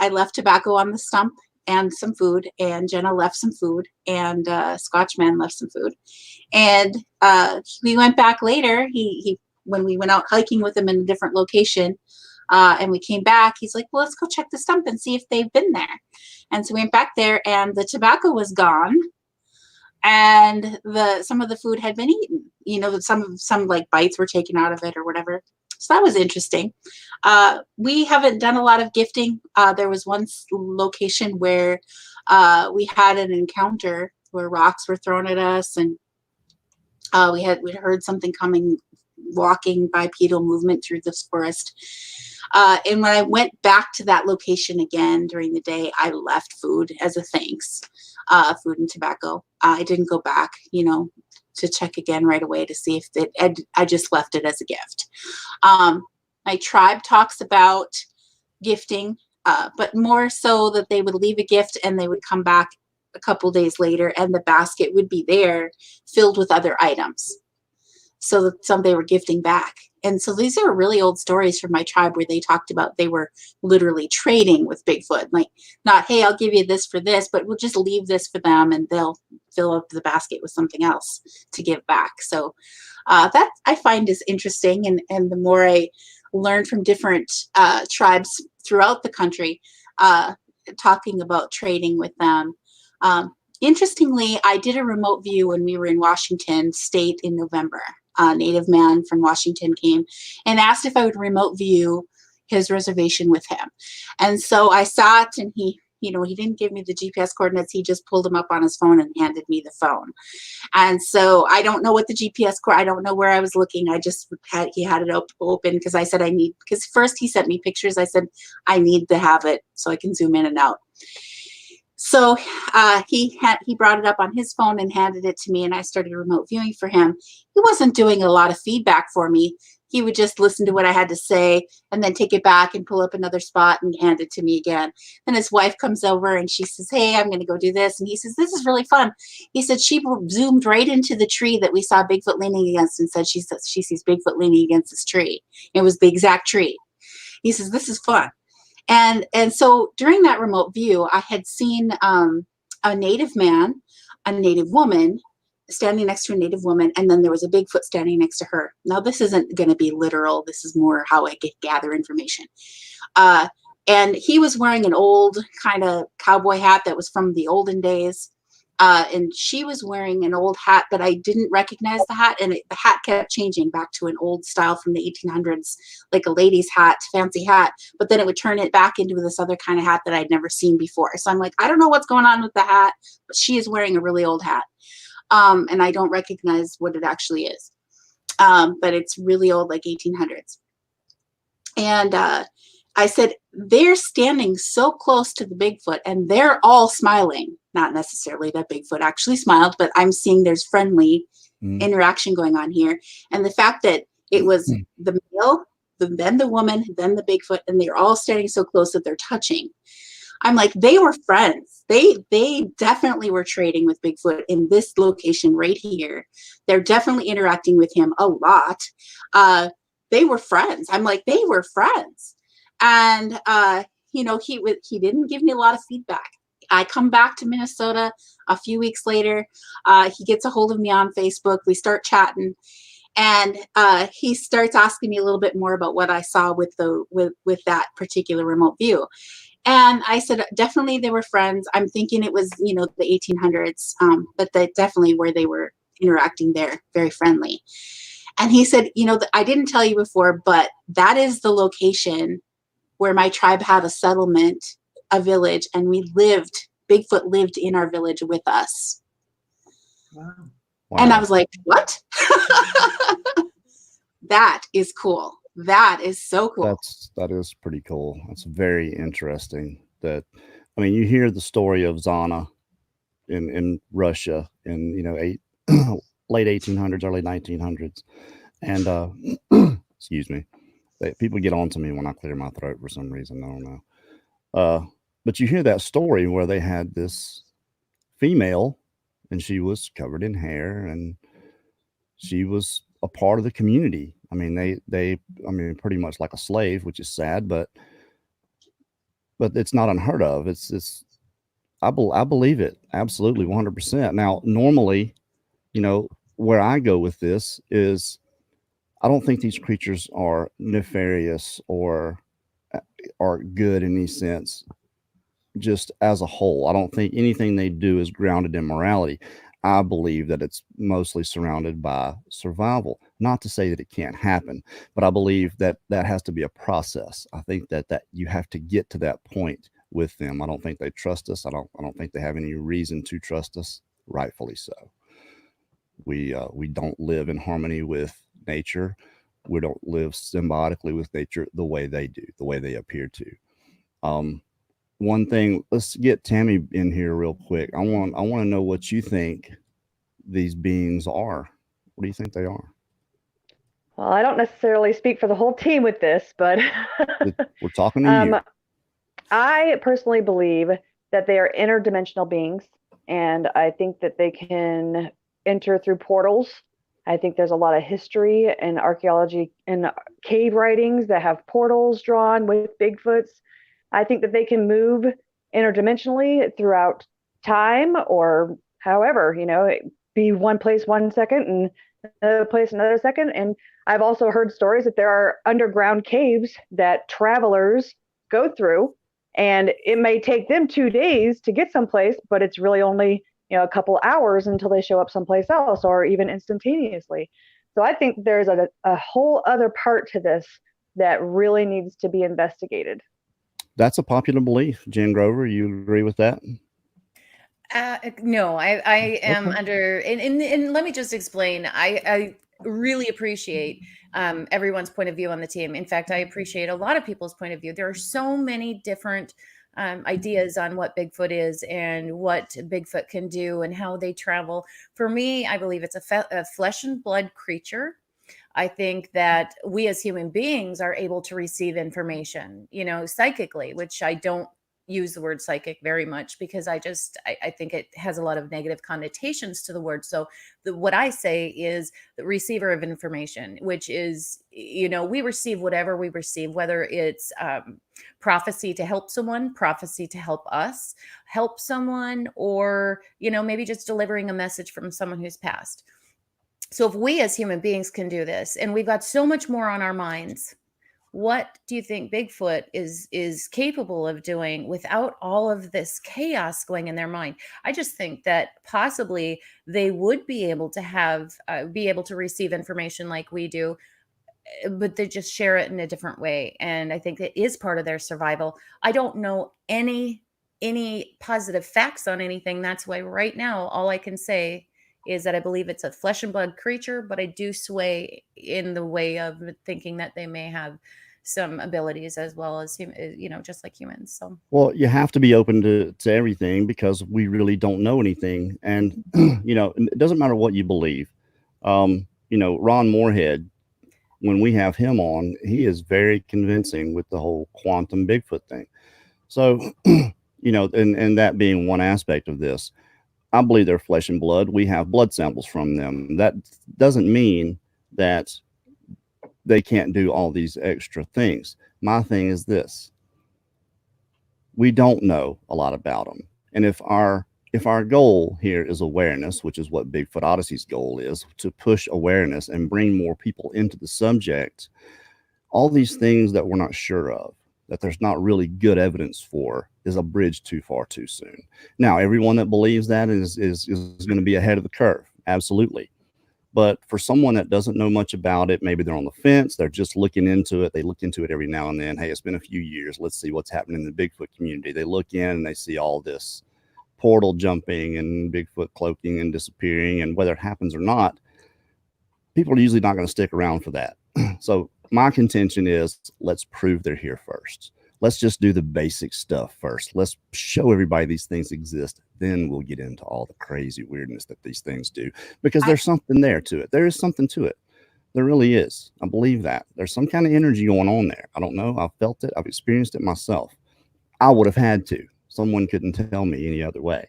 [SPEAKER 5] left tobacco on the stump and some food, and Jenna left some food, and Scotchman left some food. And we went back later. He when we went out hiking with him in a different location, and we came back, he's like, well, let's go check the stump and see if they've been there. And so we went back there, and the tobacco was gone, and some of the food had been eaten. You know, some like bites were taken out of it or whatever. So that was interesting. We haven't done a lot of gifting. There was one location where we had an encounter where rocks were thrown at us, and we heard something coming, walking bipedal movement through this forest. And when I went back to that location again during the day, I left food as a thanks, food and tobacco. I didn't go back, you know, to check again right away to see if I just left it as a gift. My tribe talks about gifting, but more so that they would leave a gift and they would come back a couple days later and the basket would be there filled with other items. So that some they were gifting back. And so these are really old stories from my tribe where they talked about they were literally trading with Bigfoot. Like, not, hey, I'll give you this for this, but we'll just leave this for them and they'll fill up the basket with something else to give back. So that I find is interesting. And the more I learn from different tribes throughout the country, talking about trading with them. Interestingly, I did a remote view when we were in Washington State in November. A Native man from Washington came and asked if I would remote view his reservation with him. And so I sat, and he didn't give me the GPS coordinates. He just pulled them up on his phone and handed me the phone. And so I don't know what the GPS I don't know where I was looking. He had it open because I said because first he sent me pictures. I said, I need to have it so I can zoom in and out. So he brought it up on his phone and handed it to me, and I started remote viewing for him. He wasn't doing a lot of feedback for me. He would just listen to what I had to say and then take it back and pull up another spot and hand it to me again. Then his wife comes over and she says, hey, I'm going to go do this. And he says, this is really fun. He said she zoomed right into the tree that we saw Bigfoot leaning against and said she sees Bigfoot leaning against this tree. It was the exact tree. He says, this is fun. And so during that remote view, I had seen a Native man, a Native woman standing next to a Native woman, and then there was a Bigfoot standing next to her. Now, this isn't going to be literal. This is more how I gather information. And he was wearing an old kind of cowboy hat that was from the olden days. And she was wearing an old hat, but I didn't recognize the hat. And the hat kept changing back to an old style from the 1800s, like a lady's hat, fancy hat. But then it would turn it back into this other kind of hat that I'd never seen before. So I'm like, I don't know what's going on with the hat, but she is wearing a really old hat. And I don't recognize what it actually is. But it's really old, like 1800s. And I said, they're standing so close to the Bigfoot and they're all smiling. Not necessarily that Bigfoot actually smiled, but I'm seeing there's friendly interaction going on here. And the fact that it was the male, then the woman, then the Bigfoot, and they're all standing so close that they're touching. I'm like, they were friends. They definitely were trading with Bigfoot in this location right here. They're definitely interacting with him a lot. They were friends. I'm like, they were friends. And, he didn't give me a lot of feedback. I come back to Minnesota a few weeks later. He gets a hold of me on Facebook. We start chatting, and he starts asking me a little bit more about what I saw with that particular remote view. And I said, definitely they were friends. I'm thinking it was, the 1800s, but that definitely where they were interacting there, very friendly. And he said, I didn't tell you before, but that is the location where my tribe had a settlement, a village, and Bigfoot lived in our village with us.
[SPEAKER 2] Wow.
[SPEAKER 5] And I was like, what? That is cool. That is so cool.
[SPEAKER 1] That is pretty cool. That's very interesting. You hear the story of Zana in Russia in late 1800s, early 1900s, and Excuse me. People get on to me when I clear my throat for some reason. I don't know. But you hear that story where they had this female and she was covered in hair and she was a part of the community. I mean, I mean, pretty much like a slave, which is sad, but it's not unheard of. I believe it absolutely 100%. Now, normally, you know, where I go with this is I don't think these creatures are nefarious or are good in any sense, just as a whole. I don't think anything they do is grounded in morality. I believe that it's mostly surrounded by survival. Not to say that it can't happen, but I believe that has to be a process. I think that you have to get to that point with them. I don't think they trust us. I don't think they have any reason to trust us, rightfully so. We don't live in harmony with nature. We don't live symbiotically with nature the way they do, the way they appear to. One thing, let's get Tammy in here real quick. I want to know what you think these beings are. What do you think they are?
[SPEAKER 4] Well, I don't necessarily speak for the whole team with this, but
[SPEAKER 1] we're talking to you.
[SPEAKER 4] I personally believe that they are interdimensional beings, and I think that they can enter through portals. I think there's a lot of history and archaeology and cave writings that have portals drawn with Bigfoots. I think that they can move interdimensionally throughout time, or however, you know, be one place 1 second and another place another second. And I've also heard stories that there are underground caves that travelers go through, and it may take them 2 days to get someplace, but it's really only, you know, a couple hours until they show up someplace else, or even instantaneously. So I think there's a whole other part to this that really needs to be investigated.
[SPEAKER 1] That's a popular belief. Jen Grover, you agree with that?
[SPEAKER 3] No, I am under, and let me just explain. I really appreciate everyone's point of view on the team. In fact, I appreciate a lot of people's point of view. There are so many different ideas on what Bigfoot is and what Bigfoot can do and how they travel. For me, I believe it's a flesh and blood creature. I think that we as human beings are able to receive information, you know, psychically, which I don't use the word psychic very much because I think it has a lot of negative connotations to the word. So what I say is the receiver of information, which is, you know, we receive whatever we receive, whether it's prophecy to help someone, prophecy to help us help someone, or, you know, maybe just delivering a message from someone who's passed. So if we as human beings can do this, and we've got so much more on our minds, what do you think Bigfoot is capable of doing without all of this chaos going in their mind? I just think that possibly they would be able to receive information like we do, but they just share it in a different way. And I think it is part of their survival. I don't know any positive facts on anything. That's why right now, all I can say is that I believe it's a flesh and blood creature, but I do sway in the way of thinking that they may have some abilities as well as, you know, just like humans. So, well,
[SPEAKER 1] you have to be open to everything because we really don't know anything. And, you know, it doesn't matter what you believe. You know, Ron Moorhead, when we have him on, he is very convincing with the whole quantum Bigfoot thing. So, you know, and that being one aspect of this, I believe they're flesh and blood. We have blood samples from them. That doesn't mean that they can't do all these extra things. My thing is this: we don't know a lot about them. And if our goal here is awareness, which is what Bigfoot Odyssey's goal is, to push awareness and bring more people into the subject, all these things that we're not sure of, that there's not really good evidence for, is a bridge too far too soon. Now, everyone that believes that is going to be ahead of the curve. Absolutely. But for someone that doesn't know much about it, maybe they're on the fence, they're just looking into it. They look into it every now and then. Hey, it's been a few years. Let's see what's happening in the Bigfoot community. They look in and they see all this portal jumping and Bigfoot cloaking and disappearing. And whether it happens or not, people are usually not going to stick around for that. So my contention is, let's prove they're here first. Let's just do the basic stuff first. Let's show everybody these things exist. Then we'll get into all the crazy weirdness that these things do, because there's something there to it. There is something to it. There really is. I believe that. There's some kind of energy going on there. I don't know. I've felt it. I've experienced it myself. I would have had to. Someone couldn't tell me any other way.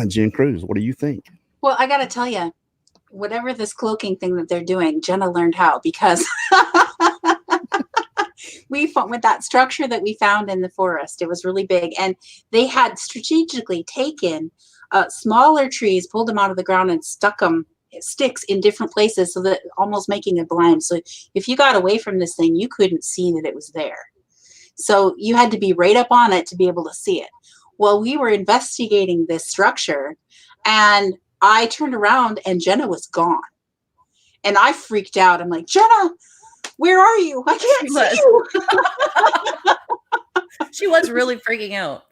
[SPEAKER 1] Jen Cruz, what do you think?
[SPEAKER 5] Well, I got to tell you, whatever this cloaking thing that they're doing, Jenna learned how, because we found with that structure that we found in the forest, it was really big, and they had strategically taken smaller trees, pulled them out of the ground, and stuck them sticks in different places, so that almost making it blind. So if you got away from this thing, you couldn't see that it was there. So you had to be right up on it to be able to see it. Well, we were investigating this structure, and I turned around and Jenna was gone. And I freaked out. I'm like, Jenna, where are you? I can't see you.
[SPEAKER 3] She was really freaking out.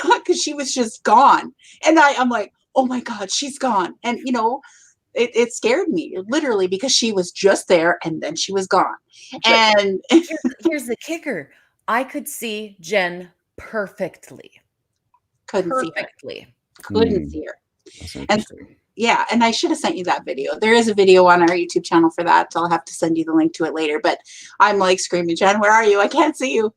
[SPEAKER 5] Because she was just gone. And I'm like, oh my God, she's gone. And, you know, it scared me literally, because she was just there and then she was gone. And
[SPEAKER 3] here's the kicker. I could see Jen perfectly.
[SPEAKER 5] Couldn't see her. And yeah, and I should have sent you that video. There is a video on our YouTube channel for that. So I'll have to send you the link to it later. But I'm like screaming, Jen, where are you? I can't see you.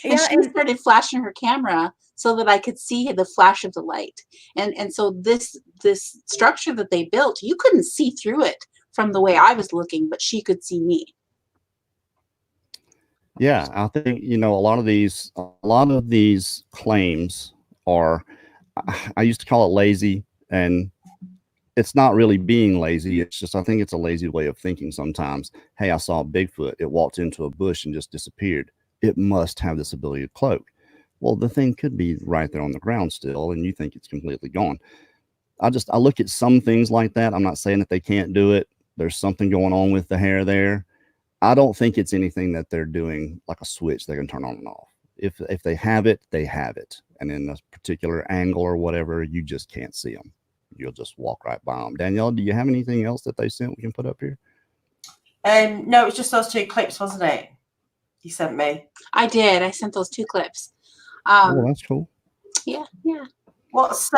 [SPEAKER 5] And she started flashing her camera so that I could see the flash of the light. And so this structure that they built, you couldn't see through it from the way I was looking, but she could see me.
[SPEAKER 1] Yeah, I think, you know, a lot of these claims are, I used to call it lazy, and it's not really being lazy. It's just, I think it's a lazy way of thinking sometimes. Hey, I saw a Bigfoot. It walked into a bush and just disappeared. It must have this ability to cloak. Well, the thing could be right there on the ground still, and you think it's completely gone. I look at some things like that. I'm not saying that they can't do it. There's something going on with the hair there. I don't think it's anything that they're doing like a switch they can turn on and off. If they have it, they have it. And in a particular angle or whatever, you just can't see them. You'll just walk right by them. Daniela, do you have anything else that they sent we can put up here?
[SPEAKER 2] No, it's just those 2 clips, wasn't it? You sent me.
[SPEAKER 5] I did. I sent those 2 clips.
[SPEAKER 1] Oh, that's cool.
[SPEAKER 5] Yeah.
[SPEAKER 2] What's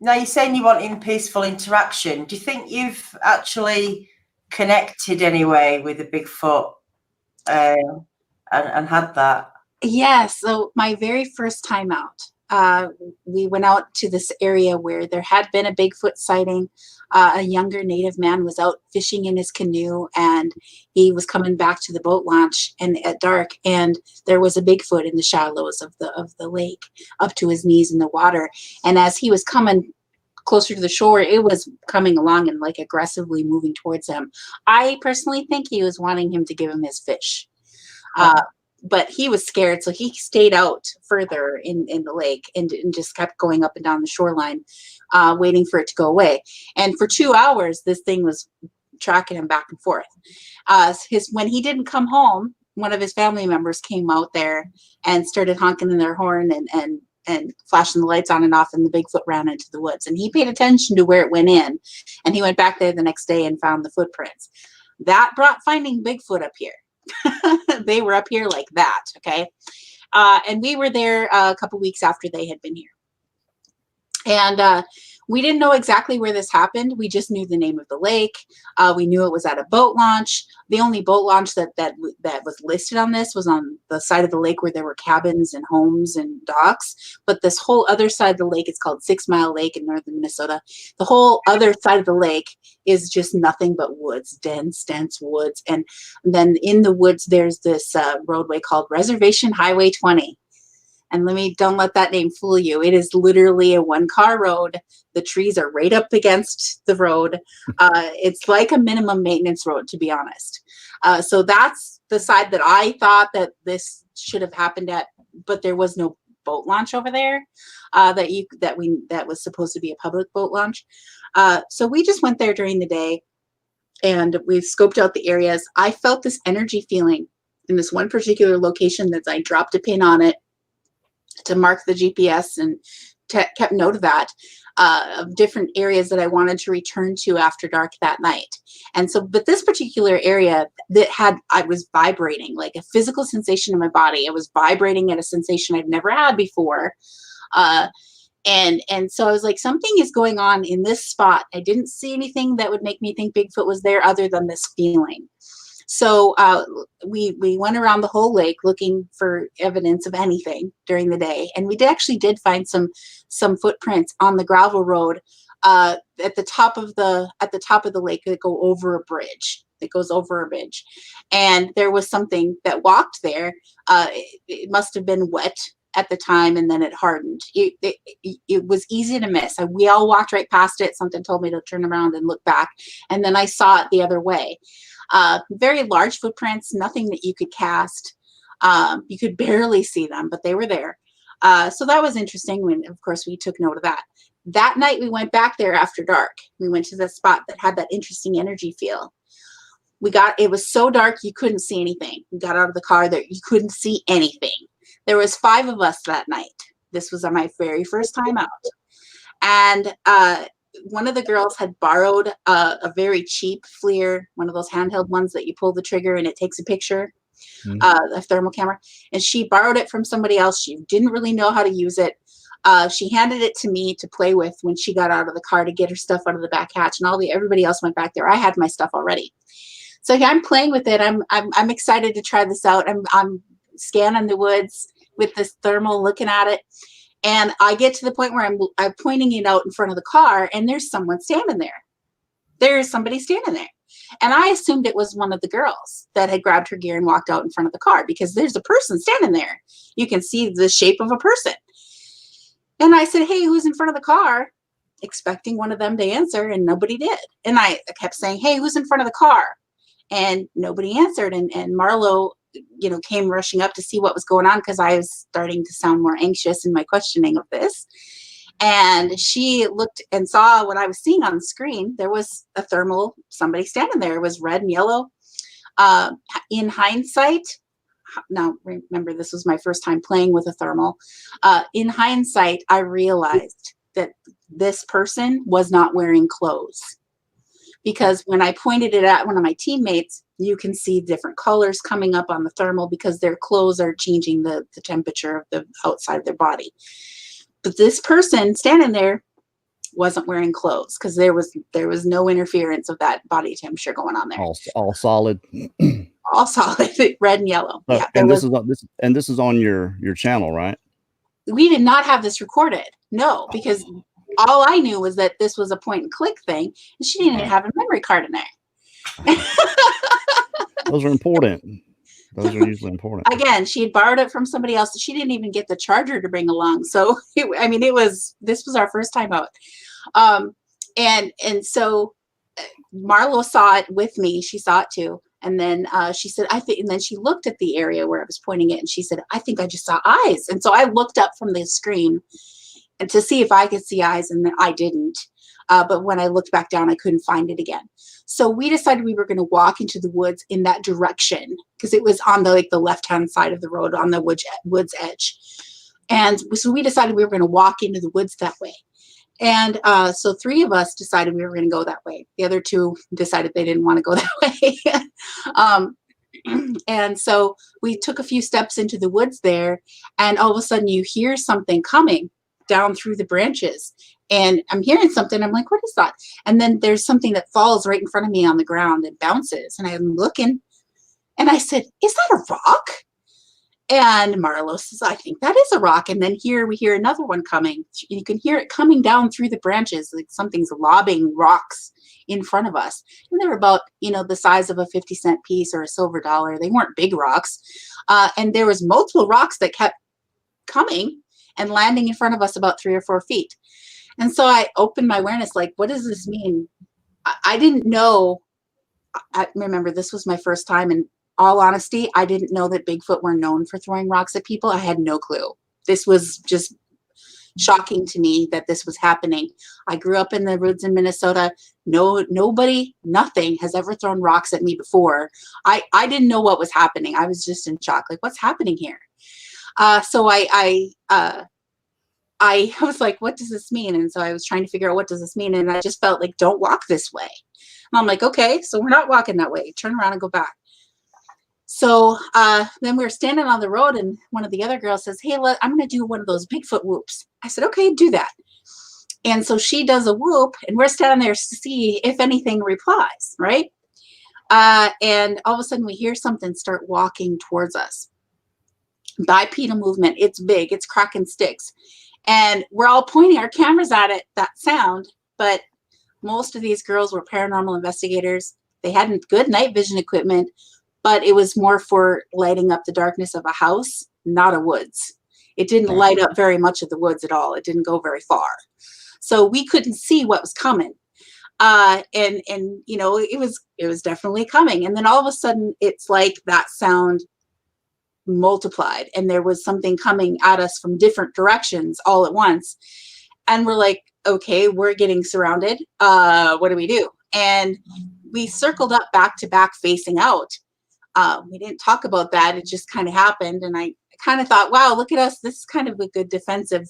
[SPEAKER 2] now you're saying you want in peaceful interaction. Do you think you've actually connected anyway with a Bigfoot and had that?
[SPEAKER 5] Yes. So my very first time out, we went out to this area where there had been a Bigfoot sighting. A younger native man was out fishing in his canoe, and he was coming back to the boat launch and at dark, and there was a Bigfoot in the shallows of the lake, up to his knees in the water. And as he was coming closer to the shore, it was coming along and like aggressively moving towards him. I personally think he was wanting him to give him his fish. But he was scared, so he stayed out further in the lake and just kept going up and down the shoreline, waiting for it to go away. And for 2 hours, this thing was tracking him back and forth. When he didn't come home, one of his family members came out there and started honking in their horn and flashing the lights on and off, and the Bigfoot ran into the woods. And he paid attention to where it went in, and he went back there the next day and found the footprints. That brought finding Bigfoot up here. They were up here like that, okay? And we were there a couple weeks after they had been here. And we didn't know exactly where this happened. We just knew the name of the lake. We knew it was at a boat launch. The only boat launch that was listed on this was on the side of the lake where there were cabins and homes and docks. But this whole other side of the lake is called 6 Mile Lake in northern Minnesota. The whole other side of the lake is just nothing but woods, dense woods. And then in the woods, there's this roadway called Reservation Highway 20. And don't let that name fool you. It is literally a 1-car road. The trees are right up against the road. It's like a minimum maintenance road, to be honest. So that's the side that I thought that this should have happened at, but there was no boat launch over there that was supposed to be a public boat launch. So we just went there during the day, and we scoped out the areas. I felt this energy feeling in this one particular location that I dropped a pin on it to mark the GPS and kept note of that, of different areas that I wanted to return to after dark that night. And so, but this particular area I was vibrating, like a physical sensation in my body. I was vibrating at a sensation I'd never had before. And so I was like, something is going on in this spot. I didn't see anything that would make me think Bigfoot was there other than this feeling. So we went around the whole lake looking for evidence of anything during the day, and we actually did find some footprints on the gravel road at the top of the lake that go over a bridge. It goes over a bridge, and there was something that walked there. It must have been wet at the time, and then it hardened. It was easy to miss. We all walked right past it. Something told me to turn around and look back, and then I saw it the other way. Very large footprints, nothing that you could cast. You could barely see them, but they were there. So that was interesting when, of course, we took note of that. That night, we went back there after dark. We went to the spot that had that interesting energy feel. It was so dark, you couldn't see anything. We got out of the car there, you couldn't see anything. There was 5 of us that night. This was my very first time out. And one of the girls had borrowed a very cheap FLIR, one of those handheld ones that you pull the trigger and it takes a picture, a thermal camera. And she borrowed it from somebody else. She didn't really know how to use it. She handed it to me to play with when she got out of the car to get her stuff out of the back hatch, and everybody else went back there. I had my stuff already. So I'm playing with it. I'm excited to try this out. I'm scanning the woods with this thermal, looking at it. And I get to the point where I'm pointing it out in front of the car, and there's someone standing there. There's somebody standing there. And I assumed it was one of the girls that had grabbed her gear and walked out in front of the car, because there's a person standing there. You can see the shape of a person. And I said, hey, who's in front of the car? Expecting one of them to answer, and nobody did. And I kept saying, hey, who's in front of the car? And nobody answered. And Marlo, came rushing up to see what was going on, because I was starting to sound more anxious in my questioning of this. And she looked and saw what I was seeing on the screen. There was a thermal, somebody standing there. It was red and yellow. In hindsight, now remember, this was my first time playing with a thermal. In hindsight, I realized that this person was not wearing clothes. Because when I pointed it at one of my teammates, you can see different colors coming up on the thermal, because their clothes are changing the temperature of the outside of their body. But this person standing there wasn't wearing clothes, because there was no interference of that body temperature going on there.
[SPEAKER 1] All solid.
[SPEAKER 5] All solid, red and yellow. Yeah,
[SPEAKER 1] and this is on your channel, right?
[SPEAKER 5] We did not have this recorded. No, because all I knew was that this was a point and click thing, and she didn't even have a memory card in there.
[SPEAKER 1] Those are important. Those are usually important.
[SPEAKER 5] Again, she had borrowed it from somebody else. She didn't even get the charger to bring along. So, this was our first time out. And so Marlo saw it with me. She saw it too. And then she said, and then she looked at the area where I was pointing it, and she said, I think I just saw eyes. And so I looked up from the screen and to see if I could see eyes, and I didn't. But when I looked back down, I couldn't find it again. So we decided we were going to walk into the woods in that direction, because it was on the left-hand side of the road on the woods edge. And so we decided we were going to walk into the woods that way. And so 3 of us decided we were going to go that way. The other 2 decided they didn't want to go that way. And so we took a few steps into the woods there, and all of a sudden you hear something coming down through the branches. And I'm hearing something. I'm like, what is that? And then there's something that falls right in front of me on the ground and bounces. And I'm looking, and I said, is that a rock? And Marlo says, I think that is a rock. And then we hear another one coming. You can hear it coming down through the branches, like something's lobbing rocks in front of us. And they were about, the size of a 50-cent piece or a silver dollar. They weren't big rocks. And there was multiple rocks that kept coming and landing in front of us about 3 or 4 feet. And so I opened my awareness, like, what does this mean? I didn't know. I remember this was my first time. In all honesty, I didn't know that Bigfoot were known for throwing rocks at people. I had no clue. This was just shocking to me that this was happening. I grew up in the woods in Minnesota. Nobody, nothing has ever thrown rocks at me before. I didn't know what was happening. I was just in shock. Like, what's happening here? So I was like, what does this mean? And so I was trying to figure out, what does this mean? And I just felt like, don't walk this way. And I'm like, okay, so we're not walking that way. Turn around and go back. So then we were standing on the road, and one of the other girls says, hey, I'm going to do one of those Bigfoot whoops. I said, okay, do that. And so she does a whoop, and we're standing there to see if anything replies, right? And all of a sudden we hear something start walking towards us. Bipedal movement. It's big. It's cracking sticks. And we're all pointing our cameras at it, that sound. But most of these girls were paranormal investigators. They had good night vision equipment, but it was more for lighting up the darkness of a house, not a woods. It didn't light up very much of the woods at all. It didn't go very far. So we couldn't see what was coming. And you know, it was definitely coming. And then all of a sudden it's like that sound multiplied, and there was something coming at us from different directions all at once. And we're like, okay, we're getting surrounded. What do we do? And we circled up back to back facing out. We didn't talk about that. It just kind of happened. And I kind of thought, wow, look at us. This is kind of a good defensive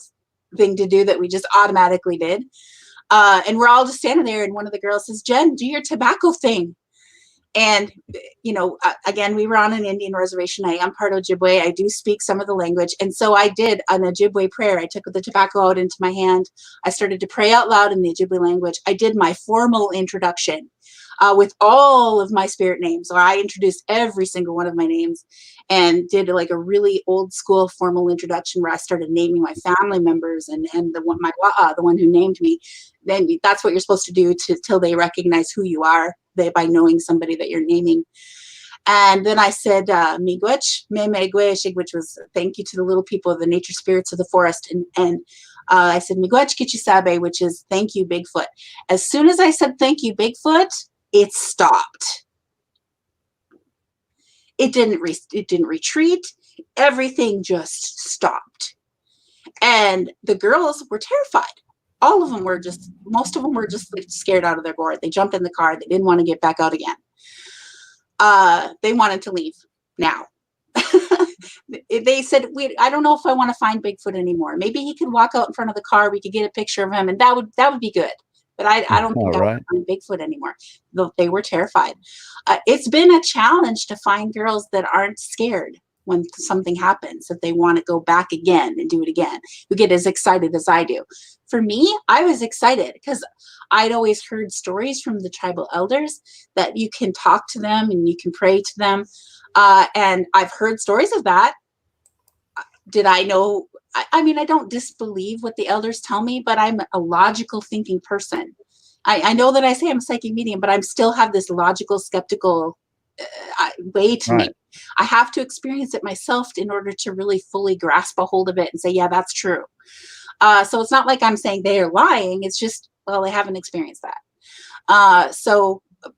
[SPEAKER 5] thing to do that we just automatically did. And we're all just standing there. And one of the girls says, Jen, do your tobacco thing. And, you know, again, we were on an Indian reservation. I am part Ojibwe. I do speak some of the language. And so I did an Ojibwe prayer. I took the tobacco out into my hand. I started to pray out loud in the Ojibwe language. I did my formal introduction with all of my spirit names. So I introduced every single one of my names and did like a really old school formal introduction where I started naming my family members and the one who named me. Then that's what you're supposed to do till they recognize who you are, by knowing somebody that you're naming. And then I said, Miigwech, Memegweshig, which was thank you to the little people, the nature spirits of the forest. And I said, Miigwech Kichisabe, which is thank you, Bigfoot. As soon as I said thank you, Bigfoot, it stopped. It didn't retreat. Everything just stopped. And the girls were terrified. All of them were most of them were just like scared out of their gourd. They jumped in the car. They didn't want to get back out again. They wanted to leave now. They said, I don't know if I want to find Bigfoot anymore. Maybe he could walk out in front of the car. We could get a picture of him, and that would be good. But I don't think I want to find Bigfoot anymore. They were terrified. It's been a challenge to find girls that aren't scared when something happens, that they want to go back again and do it again, who get as excited as I do. For me, I was excited because I'd always heard stories from the tribal elders that you can talk to them and you can pray to them. And I've heard stories of that. Did I know? I mean, I don't disbelieve what the elders tell me, but I'm a logical thinking person. I know that I say I'm a psychic medium, but I still have this logical, skeptical way to me. I have to experience it myself in order to really fully grasp a hold of it and say, yeah, that's true. So it's not like I'm saying they are lying. It's just, well, they haven't experienced that.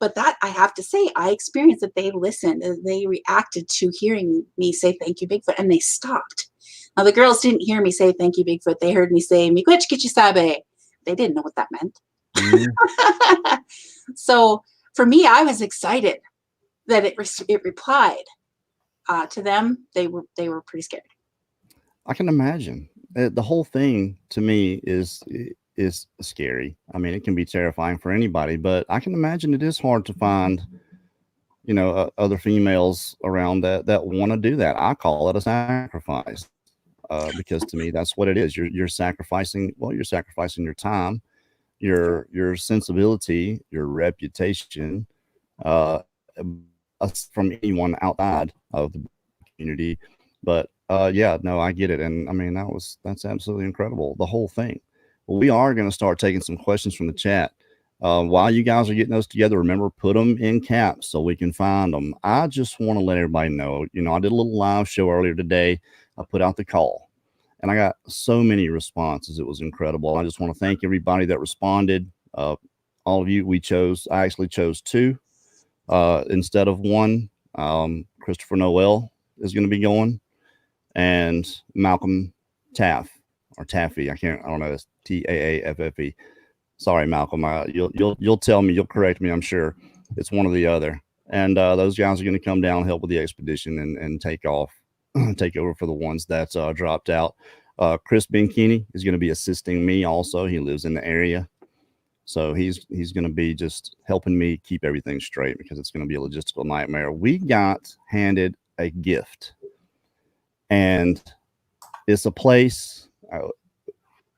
[SPEAKER 5] But that I have to say, I experienced that they listened and they reacted to hearing me say, thank you, Bigfoot, and they stopped. Now, the girls didn't hear me say, thank you, Bigfoot. They heard me say, Miigwech Kichisabe. They didn't know what that meant. Mm-hmm. So for me, I was excited that it replied. To them, they were pretty scared.
[SPEAKER 1] I can imagine. The whole thing to me is scary. I mean, it can be terrifying for anybody, but I can imagine it is hard to find, you know, other females around that want to do that. I call it a sacrifice because to me, that's what it is. You're sacrificing. Well, you're sacrificing your time, your sensibility, your reputation, from anyone outside of the community. But yeah, no, I get it. And I mean, that's absolutely incredible. The whole thing. Well, we are going to start taking some questions from the chat. While you guys are getting those together, remember, put them in caps so we can find them. I just want to let everybody know, you know, I did a little live show earlier today. I put out the call and I got so many responses. It was incredible. I just want to thank everybody that responded. All of you, I actually chose 2 instead of 1. Christopher Noel is going to be going, and Malcolm Taff or Taffy. I don't know. It's Taaffe. Sorry, Malcolm. You'll tell me. You'll correct me. I'm sure it's one or the other. And those guys are going to come down and help with the expedition and take over for the ones that dropped out. Chris Benkini is going to be assisting me also. He lives in the area. So he's going to be just helping me keep everything straight because it's going to be a logistical nightmare. We got handed a gift, and it's a place.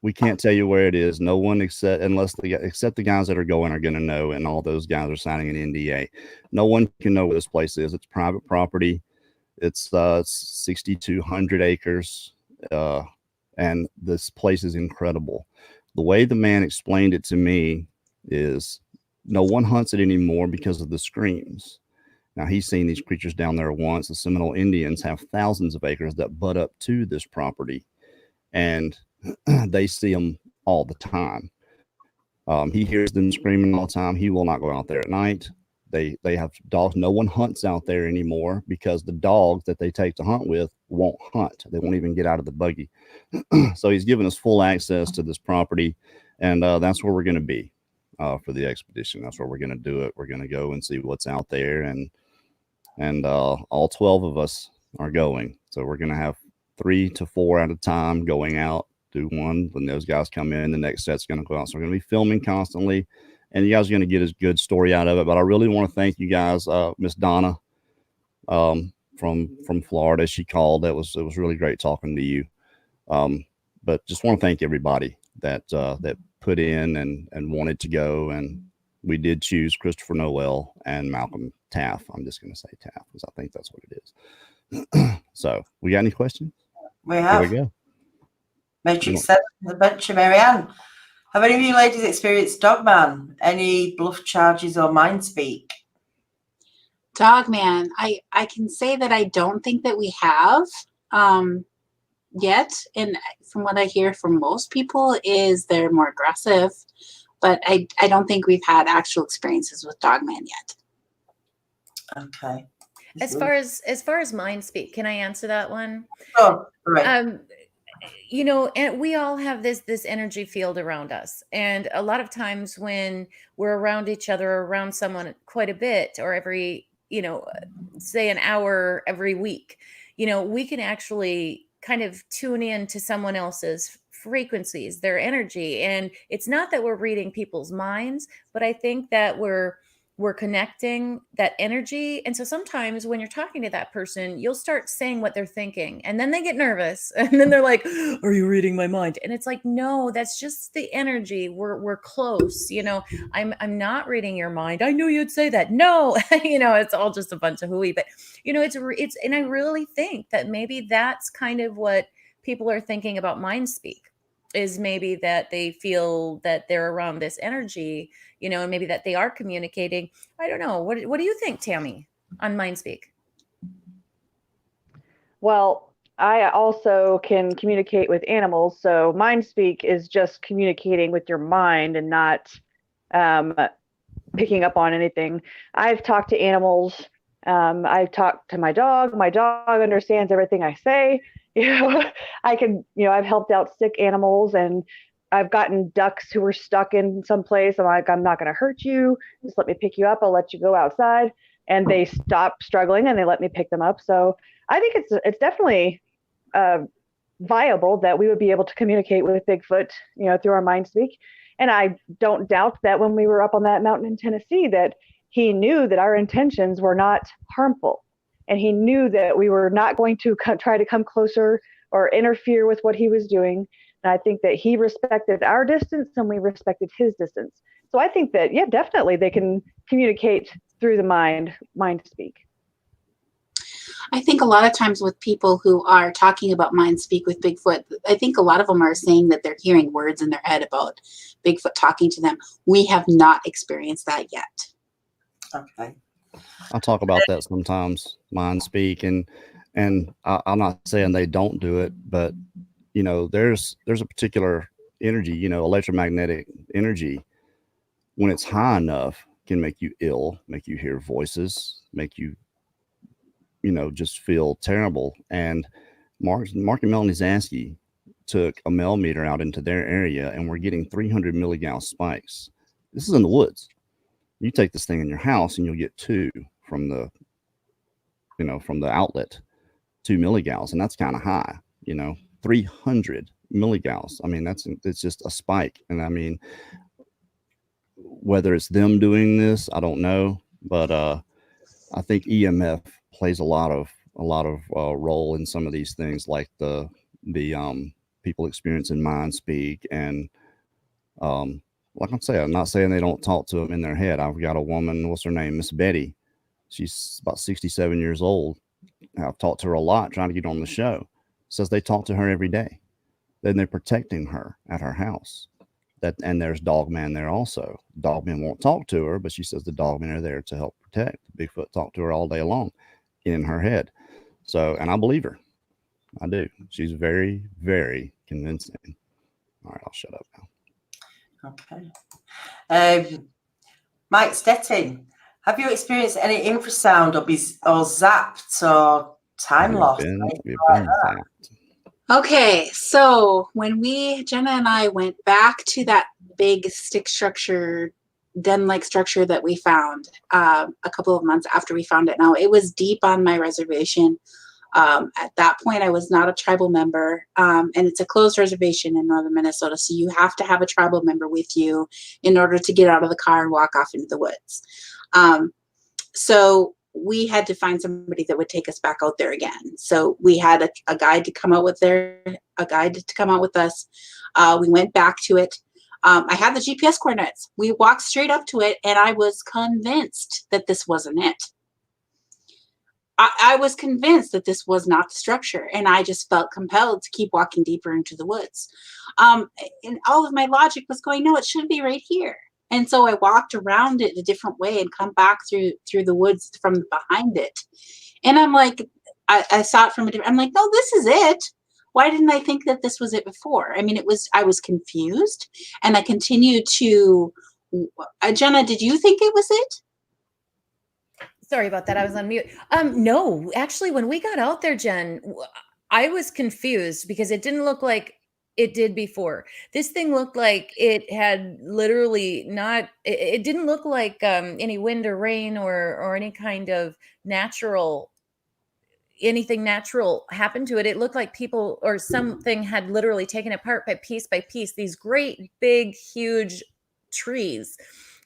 [SPEAKER 1] We can't tell you where it is. No one except the guys that are going are going to know, and all those guys are signing an NDA. No one can know where this place is. It's private property. It's 6,200 acres, and this place is incredible. The way the man explained it to me is no one hunts it anymore because of the screams. Now, he's seen these creatures down there once. The Seminole Indians have thousands of acres that butt up to this property, and they see them all the time. He hears them screaming all the time. He will not go out there at night. They have dogs. No one hunts out there anymore because the dogs that they take to hunt with won't hunt. They won't even get out of the buggy. So he's given us full access to this property, and that's where we're going to be for the expedition. That's where we're going to do it. We're going to go and see what's out there, and all 12 of us are going. So we're going to have 3 to 4 at a time going out. Do one. When those guys come in, the next set's going to go out. So we're going to be filming constantly, and you guys are going to get a good story out of it. But I really want to thank you guys, Miss Donna from Florida. She called. It was really great talking to you. But just want to thank everybody that put in and wanted to go. And we did choose Christopher Noel and Malcolm Taff. I'm just going to say Taff because I think that's what it is. So we got any questions?
[SPEAKER 2] We have.
[SPEAKER 1] Here we go.
[SPEAKER 2] Matrix 7, Adventure, Marianne. Have any of you ladies experienced Dogman? Any bluff charges or mind speak?
[SPEAKER 5] Dogman, I can say that I don't think that we have yet. And from what I hear from most people is they're more aggressive. But I don't think we've had actual experiences with Dogman yet.
[SPEAKER 2] Okay.
[SPEAKER 3] As far as mind speak, can I answer that one?
[SPEAKER 2] Oh, right.
[SPEAKER 3] You know, and we all have this energy field around us, and a lot of times when we're around each other or around someone quite a bit, or every, you know, say an hour every week, you know, we can actually kind of tune in to someone else's frequencies, their energy. And it's not that we're reading people's minds, but I think that we're connecting that energy. And so sometimes when you're talking to that person, you'll start saying what they're thinking, and then they get nervous, and then they're like, are you reading my mind? And it's like, no, that's just the energy. We're close. You know, I'm not reading your mind. I knew you'd say that. No, you know, it's all just a bunch of hooey, but you know, it's, and I really think that maybe that's kind of what people are thinking about mind speak, is maybe that they feel that they're around this energy, you know, and maybe that they are communicating. I don't know. What do you think, Tammy, on mind speak?
[SPEAKER 4] Well, I also can communicate with animals. So mind speak is just communicating with your mind and not picking up on anything. I've talked to animals. I've talked to my dog. My dog understands everything I say. You know, I've helped out sick animals, and I've gotten ducks who were stuck in some place. I'm like, I'm not going to hurt you. Just let me pick you up. I'll let you go outside. And they stop struggling and they let me pick them up. So I think it's definitely viable that we would be able to communicate with Bigfoot, you know, through our mind speak. And I don't doubt that when we were up on that mountain in Tennessee, that he knew that our intentions were not harmful. And he knew that we were not going to try to come closer or interfere with what he was doing. And I think that he respected our distance and we respected his distance. So I think that, yeah, definitely they can communicate through the mind speak.
[SPEAKER 5] I think a lot of times with people who are talking about mind speak with Bigfoot, I think a lot of them are saying that they're hearing words in their head about Bigfoot talking to them. We have not experienced that yet.
[SPEAKER 2] Okay.
[SPEAKER 1] I talk about that sometimes, mind speak, and I'm not saying they don't do it, but you know, there's a particular energy, you know, electromagnetic energy, when it's high enough, can make you ill, make you hear voices, make you, you know, just feel terrible. And Mark and Melanie Zansky took a mel meter out into their area, and we're getting 300 milligauss spikes. This is in the woods. You take this thing in your house and you'll get 2 from the, you know, from the outlet, 2 milligauss. And that's kind of high, you know, 300 milligauss. I mean, it's just a spike. And I mean, whether it's them doing this, I don't know, but I think EMF plays a lot of role in some of these things, like the people experiencing mind speak. And like I'm not saying they don't talk to them in their head. I've got a woman, what's her name, Miss Betty. She's about 67 years old. I've talked to her a lot, trying to get on the show. Says they talk to her every day. Then they're protecting her at her house. And there's dogmen there also. Dogmen won't talk to her, but she says the dogmen are there to help protect. Bigfoot talk to her all day long in her head. So, and I believe her. I do. She's very, very convincing. All right, I'll shut up now.
[SPEAKER 2] Okay. Mike Stettin, have you experienced any infrasound or zapped or time loss?
[SPEAKER 5] Okay, so when Jenna and I went back to that big stick structure, den-like structure that we found a couple of months after we found it. Now, it was deep on my reservation. At that point, I was not a tribal member, and it's a closed reservation in northern Minnesota, so you have to have a tribal member with you in order to get out of the car and walk off into the woods. So we had to find somebody that would take us back out there again. So we had a guide to come out with us. We went back to it. I had the GPS coordinates. We walked straight up to it, and I was convinced that this wasn't it. I was convinced that this was not the structure, and I just felt compelled to keep walking deeper into the woods. And all of my logic was going, no, it should be right here. And so I walked around it a different way and come back through the woods from behind it. And I'm like, I saw it from a different, I'm like, no, this is it. Why didn't I think that this was it before? I mean, I was confused, and I continued to, Jenna, did you think it was it?
[SPEAKER 3] Sorry about that. I was on mute. No, actually, when we got out there, Jen, I was confused because it didn't look like it did before. This thing looked like it had literally not, it didn't look like any wind or rain or any kind of anything natural happened to it. It looked like people or something had literally taken it apart by piece, these great, big, huge trees,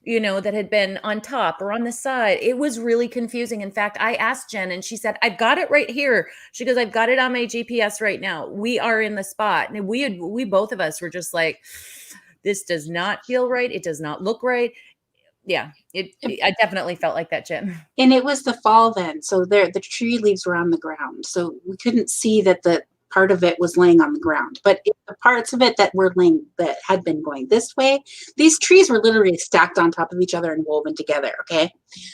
[SPEAKER 3] that had been on top or on the side. It was really confusing. In fact, I asked Jen and she said, I've got it right here. She goes, I've got it on my GPS right now. We are in the spot. And we both of us were just like, this does not feel right. It does not look right. Yeah, I definitely felt like that, Jen.
[SPEAKER 5] And it was the fall then. So the tree leaves were on the ground. So we couldn't see that the part of it was laying on the ground, but the parts of it that had been going this way, these trees were literally stacked on top of each other and woven together. Okay.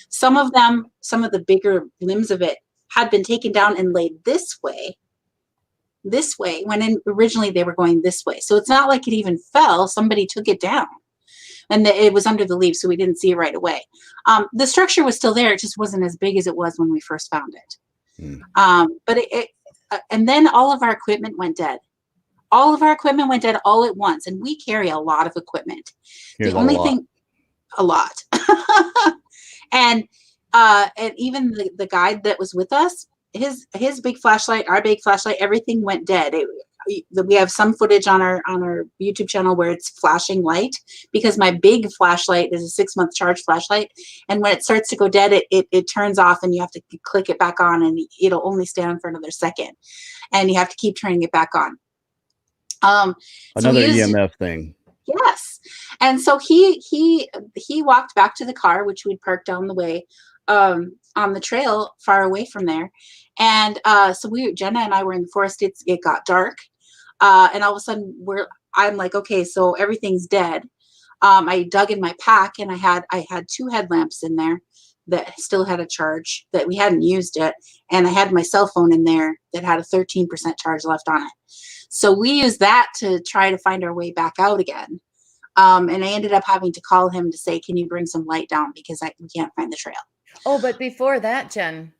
[SPEAKER 5] Some of the bigger limbs of it had been taken down and laid this way, when originally they were going this way. So it's not like it even fell. Somebody took it down, and it was under the leaves. So we didn't see it right away. The structure was still there. It just wasn't as big as it was when we first found it. But and then all of our equipment went dead. All of our equipment went dead all at once. And we carry a lot of equipment.
[SPEAKER 1] Here's
[SPEAKER 5] the only thing, a lot. And even the guide that was with us, his big flashlight, our big flashlight, everything went dead. We have some footage on our YouTube channel where it's flashing light, because my big flashlight is a 6-month charge flashlight, and when it starts to go dead, it turns off, and you have to click it back on, and it'll only stay on for another second, and you have to keep turning it back on.
[SPEAKER 1] Another EMF thing.
[SPEAKER 5] Yes, and so he walked back to the car, which we'd parked down the way on the trail far away from there, and so Jenna and I were in the forest. It got dark. And all of a sudden I'm like, okay, so everything's dead. I dug in my pack, and I had 2 headlamps in there that still had a charge that we hadn't used yet. And I had my cell phone in there that had a 13% charge left on it. So we used that to try to find our way back out again. And I ended up having to call him to say, can you bring some light down, because we can't find the trail. Oh,
[SPEAKER 3] but before that, Jen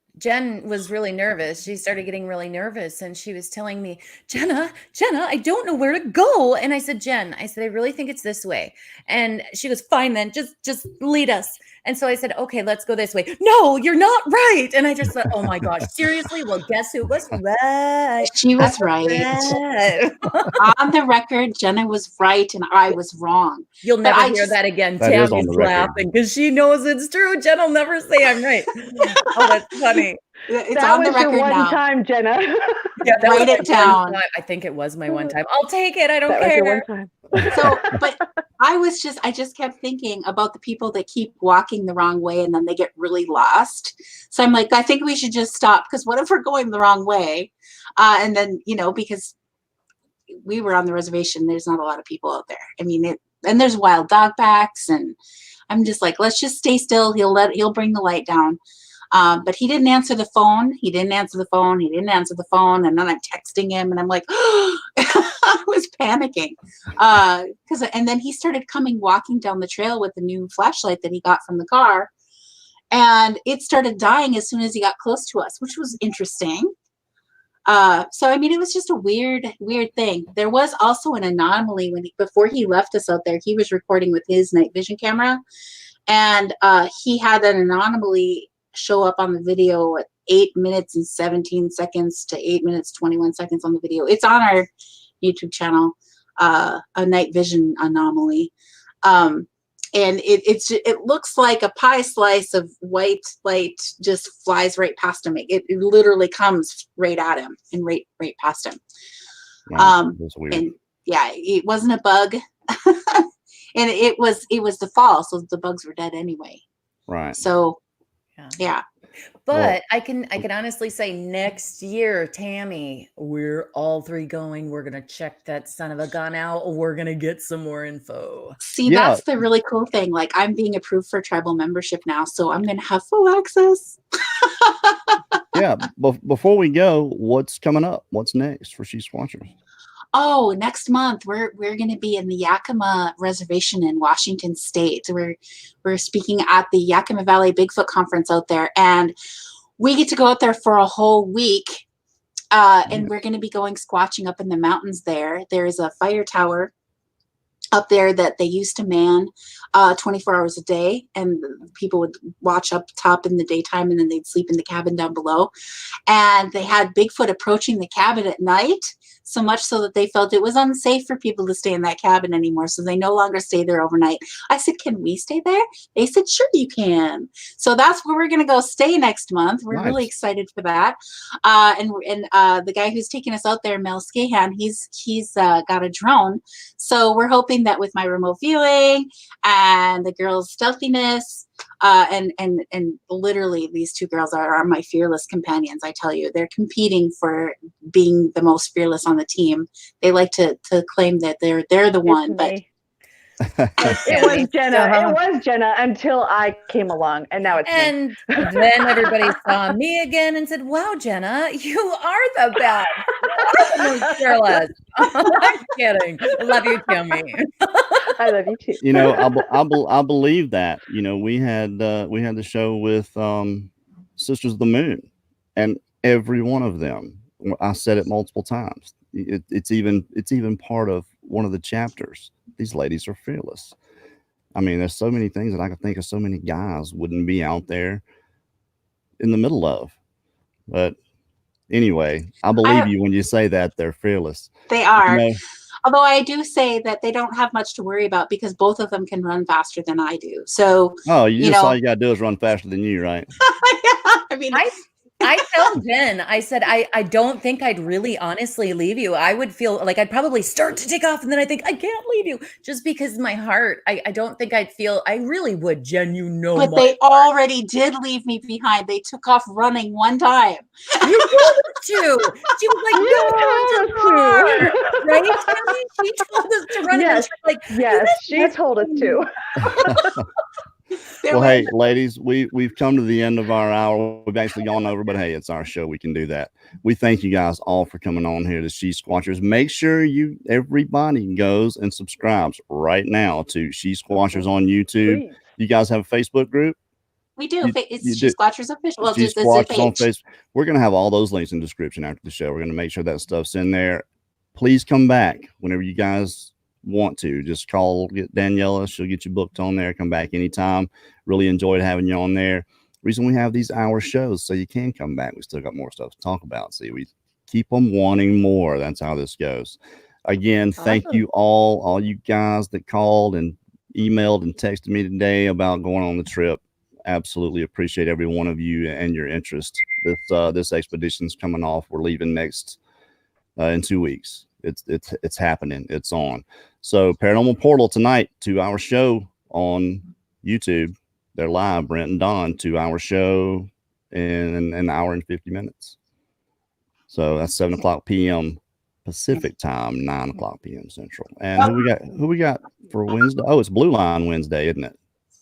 [SPEAKER 3] was really nervous. She started getting really nervous, and she was telling me, Jenna, I don't know where to go. And I said, I really think it's this way. And she goes, fine, then just lead us. And so I said, okay, let's go this way. No, you're not right. And I just thought, oh my gosh, seriously? Well, guess who was right?
[SPEAKER 5] She was right.
[SPEAKER 3] Right.
[SPEAKER 5] On the record, Jenna was right and I was wrong.
[SPEAKER 3] You'll
[SPEAKER 5] But
[SPEAKER 3] never
[SPEAKER 5] I
[SPEAKER 3] hear
[SPEAKER 5] just-
[SPEAKER 3] that again.
[SPEAKER 1] That is on
[SPEAKER 3] Tammy's
[SPEAKER 1] the record.
[SPEAKER 3] laughing because she knows it's true. Jen will never say I'm right. Oh, that's funny.
[SPEAKER 5] It's
[SPEAKER 4] that
[SPEAKER 5] on the
[SPEAKER 4] was your
[SPEAKER 5] record
[SPEAKER 4] one
[SPEAKER 5] now.
[SPEAKER 4] time, Jenna.
[SPEAKER 3] Yeah, that
[SPEAKER 5] Write
[SPEAKER 3] was
[SPEAKER 5] it
[SPEAKER 3] my one
[SPEAKER 5] down.
[SPEAKER 3] time. I think it was my one time. I'll take it. I don't
[SPEAKER 4] That was your
[SPEAKER 3] care.
[SPEAKER 4] one time.
[SPEAKER 5] So, but I just kept thinking about the people that keep walking the wrong way and then they get really lost. So I'm like, I think we should just stop, because what if we're going the wrong way? And then, because we were on the reservation, there's not a lot of people out there. I mean, and there's wild dog packs, and I'm just like, let's just stay still. He'll bring the light down. But he didn't answer the phone. He didn't answer the phone. And then I'm texting him and I'm like, I was panicking. And then he started walking down the trail with the new flashlight that he got from the car. And it started dying as soon as he got close to us, which was interesting. So, I mean, it was just a weird thing. There was also an anomaly before he left us out there. He was recording with his night vision camera, and he had an anomaly show up on the video at 8 minutes and 17 seconds to 8 minutes 21 seconds on the video. It's on our YouTube channel, a night vision anomaly. And it looks like a pie slice of white light just flies right past him. It literally comes right at him and right past him.
[SPEAKER 1] Wow, that's weird.
[SPEAKER 5] And yeah, it wasn't a bug. And it was the fall, so the bugs were dead anyway.
[SPEAKER 1] Right.
[SPEAKER 5] So yeah.
[SPEAKER 3] But I can honestly say next year, Tammy, we're all three going. We're gonna check that son of a gun out. We're gonna get some more info.
[SPEAKER 5] See, that's the really cool thing. Like, I'm being approved for tribal membership now, so I'm gonna have full access.
[SPEAKER 1] Yeah. Before we go, what's coming up? What's next for SHE-SQUATCHERS?
[SPEAKER 5] Oh, next month we're going to be in the Yakima Reservation in Washington State. We're speaking at the Yakima Valley Bigfoot Conference out there, and we get to go out there for a whole week. And we're going to be going squatching up in the mountains there. There is a fire tower up there that they used to man 24 hours a day, and people would watch up top in the daytime, and then they'd sleep in the cabin down below. And they had Bigfoot approaching the cabin at night, so much so that they felt it was unsafe for people to stay in that cabin anymore, so they no longer stay there overnight. I said, can we stay there? They said, sure you can. So that's where we're going to go stay next month. We're really excited for that. And the guy who's taking us out there, Mel Scahan, he's got a drone. So we're hoping that with my remote viewing and the girls' stealthiness, and literally these two girls are my fearless companions. I tell you, they're competing for being the most fearless on the team. They like to claim that they're the one, but
[SPEAKER 4] it was Jenna. It was Jenna until I came along, and now it's me.
[SPEAKER 3] And then everybody saw me again and said, wow, Jenna, you are the best. You are the most fearless. I'm kidding. I love you, Tammy.
[SPEAKER 4] I love you too.
[SPEAKER 1] You know, I believe that. You know, we had the show with Sisters of the Moon, and every one of them, I said it multiple times. It's even part of one of the chapters. These ladies are fearless. I mean, there's so many things that I could think of. So many guys wouldn't be out there in the middle of. But anyway, I believe you when you say that they're fearless.
[SPEAKER 5] They are.
[SPEAKER 1] You know,
[SPEAKER 5] although I do say that they don't have much to worry about because both of them can run faster than I do. So
[SPEAKER 1] you just all you gotta do is run faster than you, right?
[SPEAKER 5] I mean,
[SPEAKER 3] I tell Jen, I said, I don't think I'd really honestly leave you. I would feel like I'd probably start to take off, and then I think I can't leave you just because my heart, I don't think I'd feel, I really would, Jen,
[SPEAKER 5] but they already did leave me behind. They took off running one time.
[SPEAKER 3] You told us to. She was like, you told us to. Right, Tammy? She told us to run.
[SPEAKER 4] Yes, she told us to.
[SPEAKER 1] Well, hey, ladies, we've come to the end of our hour. We've actually gone over, but hey, it's our show. We can do that. We thank you guys all for coming on here to SHE-SQUATCHERS. Make sure everybody goes and subscribes right now to SHE-SQUATCHERS on YouTube. Please. You guys have a Facebook group?
[SPEAKER 5] We do. It's SHE-SQUATCHERS official. Well,
[SPEAKER 1] SHE-SQUATCHERS on Facebook. We're going to have all those links in the description after the show. We're going to make sure that stuff's in there. Please come back whenever you guys want to, just call, get Daniela. She'll get you booked on there. Come back anytime. Really enjoyed having you on there. Reason we have these hour shows so you can come back. We still got more stuff to talk about. See, we keep them wanting more. That's how this goes. Again, thank you all you guys that called and emailed and texted me today about going on the trip. Absolutely appreciate every one of you and your interest. This expedition's coming off. We're leaving next in 2 weeks. It's happening. It's on. So Paranormal Portal tonight, 2-hour show on YouTube. They're live. Brent and Don, 2-hour show in an hour and 50 minutes. So that's 7 o'clock p.m. Pacific time, 9 o'clock p.m. Central. And who we got for Wednesday? Oh, it's Blue Line Wednesday, isn't it?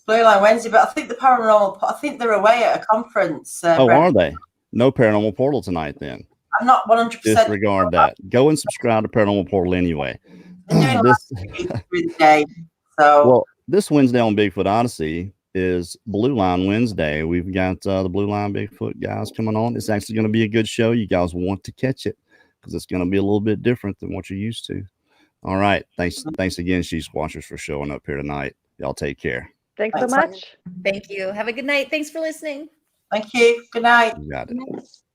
[SPEAKER 2] Blue Line Wednesday, but I think the Paranormal, I think they're away at a conference.
[SPEAKER 1] Are they? No Paranormal Portal tonight then.
[SPEAKER 2] I'm not 100%.
[SPEAKER 1] Disregard that. Go and subscribe to Paranormal Portal anyway.
[SPEAKER 2] They're doing through the day. So
[SPEAKER 1] well, this Wednesday on Bigfoot Odyssey is Blue Line Wednesday. We've got the Blue Line Bigfoot guys coming on. It's actually going to be a good show. You guys want to catch it because it's going to be a little bit different than what you're used to. All right. Thanks again, SHE-SQUATCHERS, for showing up here tonight. Y'all take care.
[SPEAKER 4] Thanks so much.
[SPEAKER 3] Thank you. Have a good night. Thanks for listening.
[SPEAKER 2] Thank you. Good night.
[SPEAKER 1] You got it.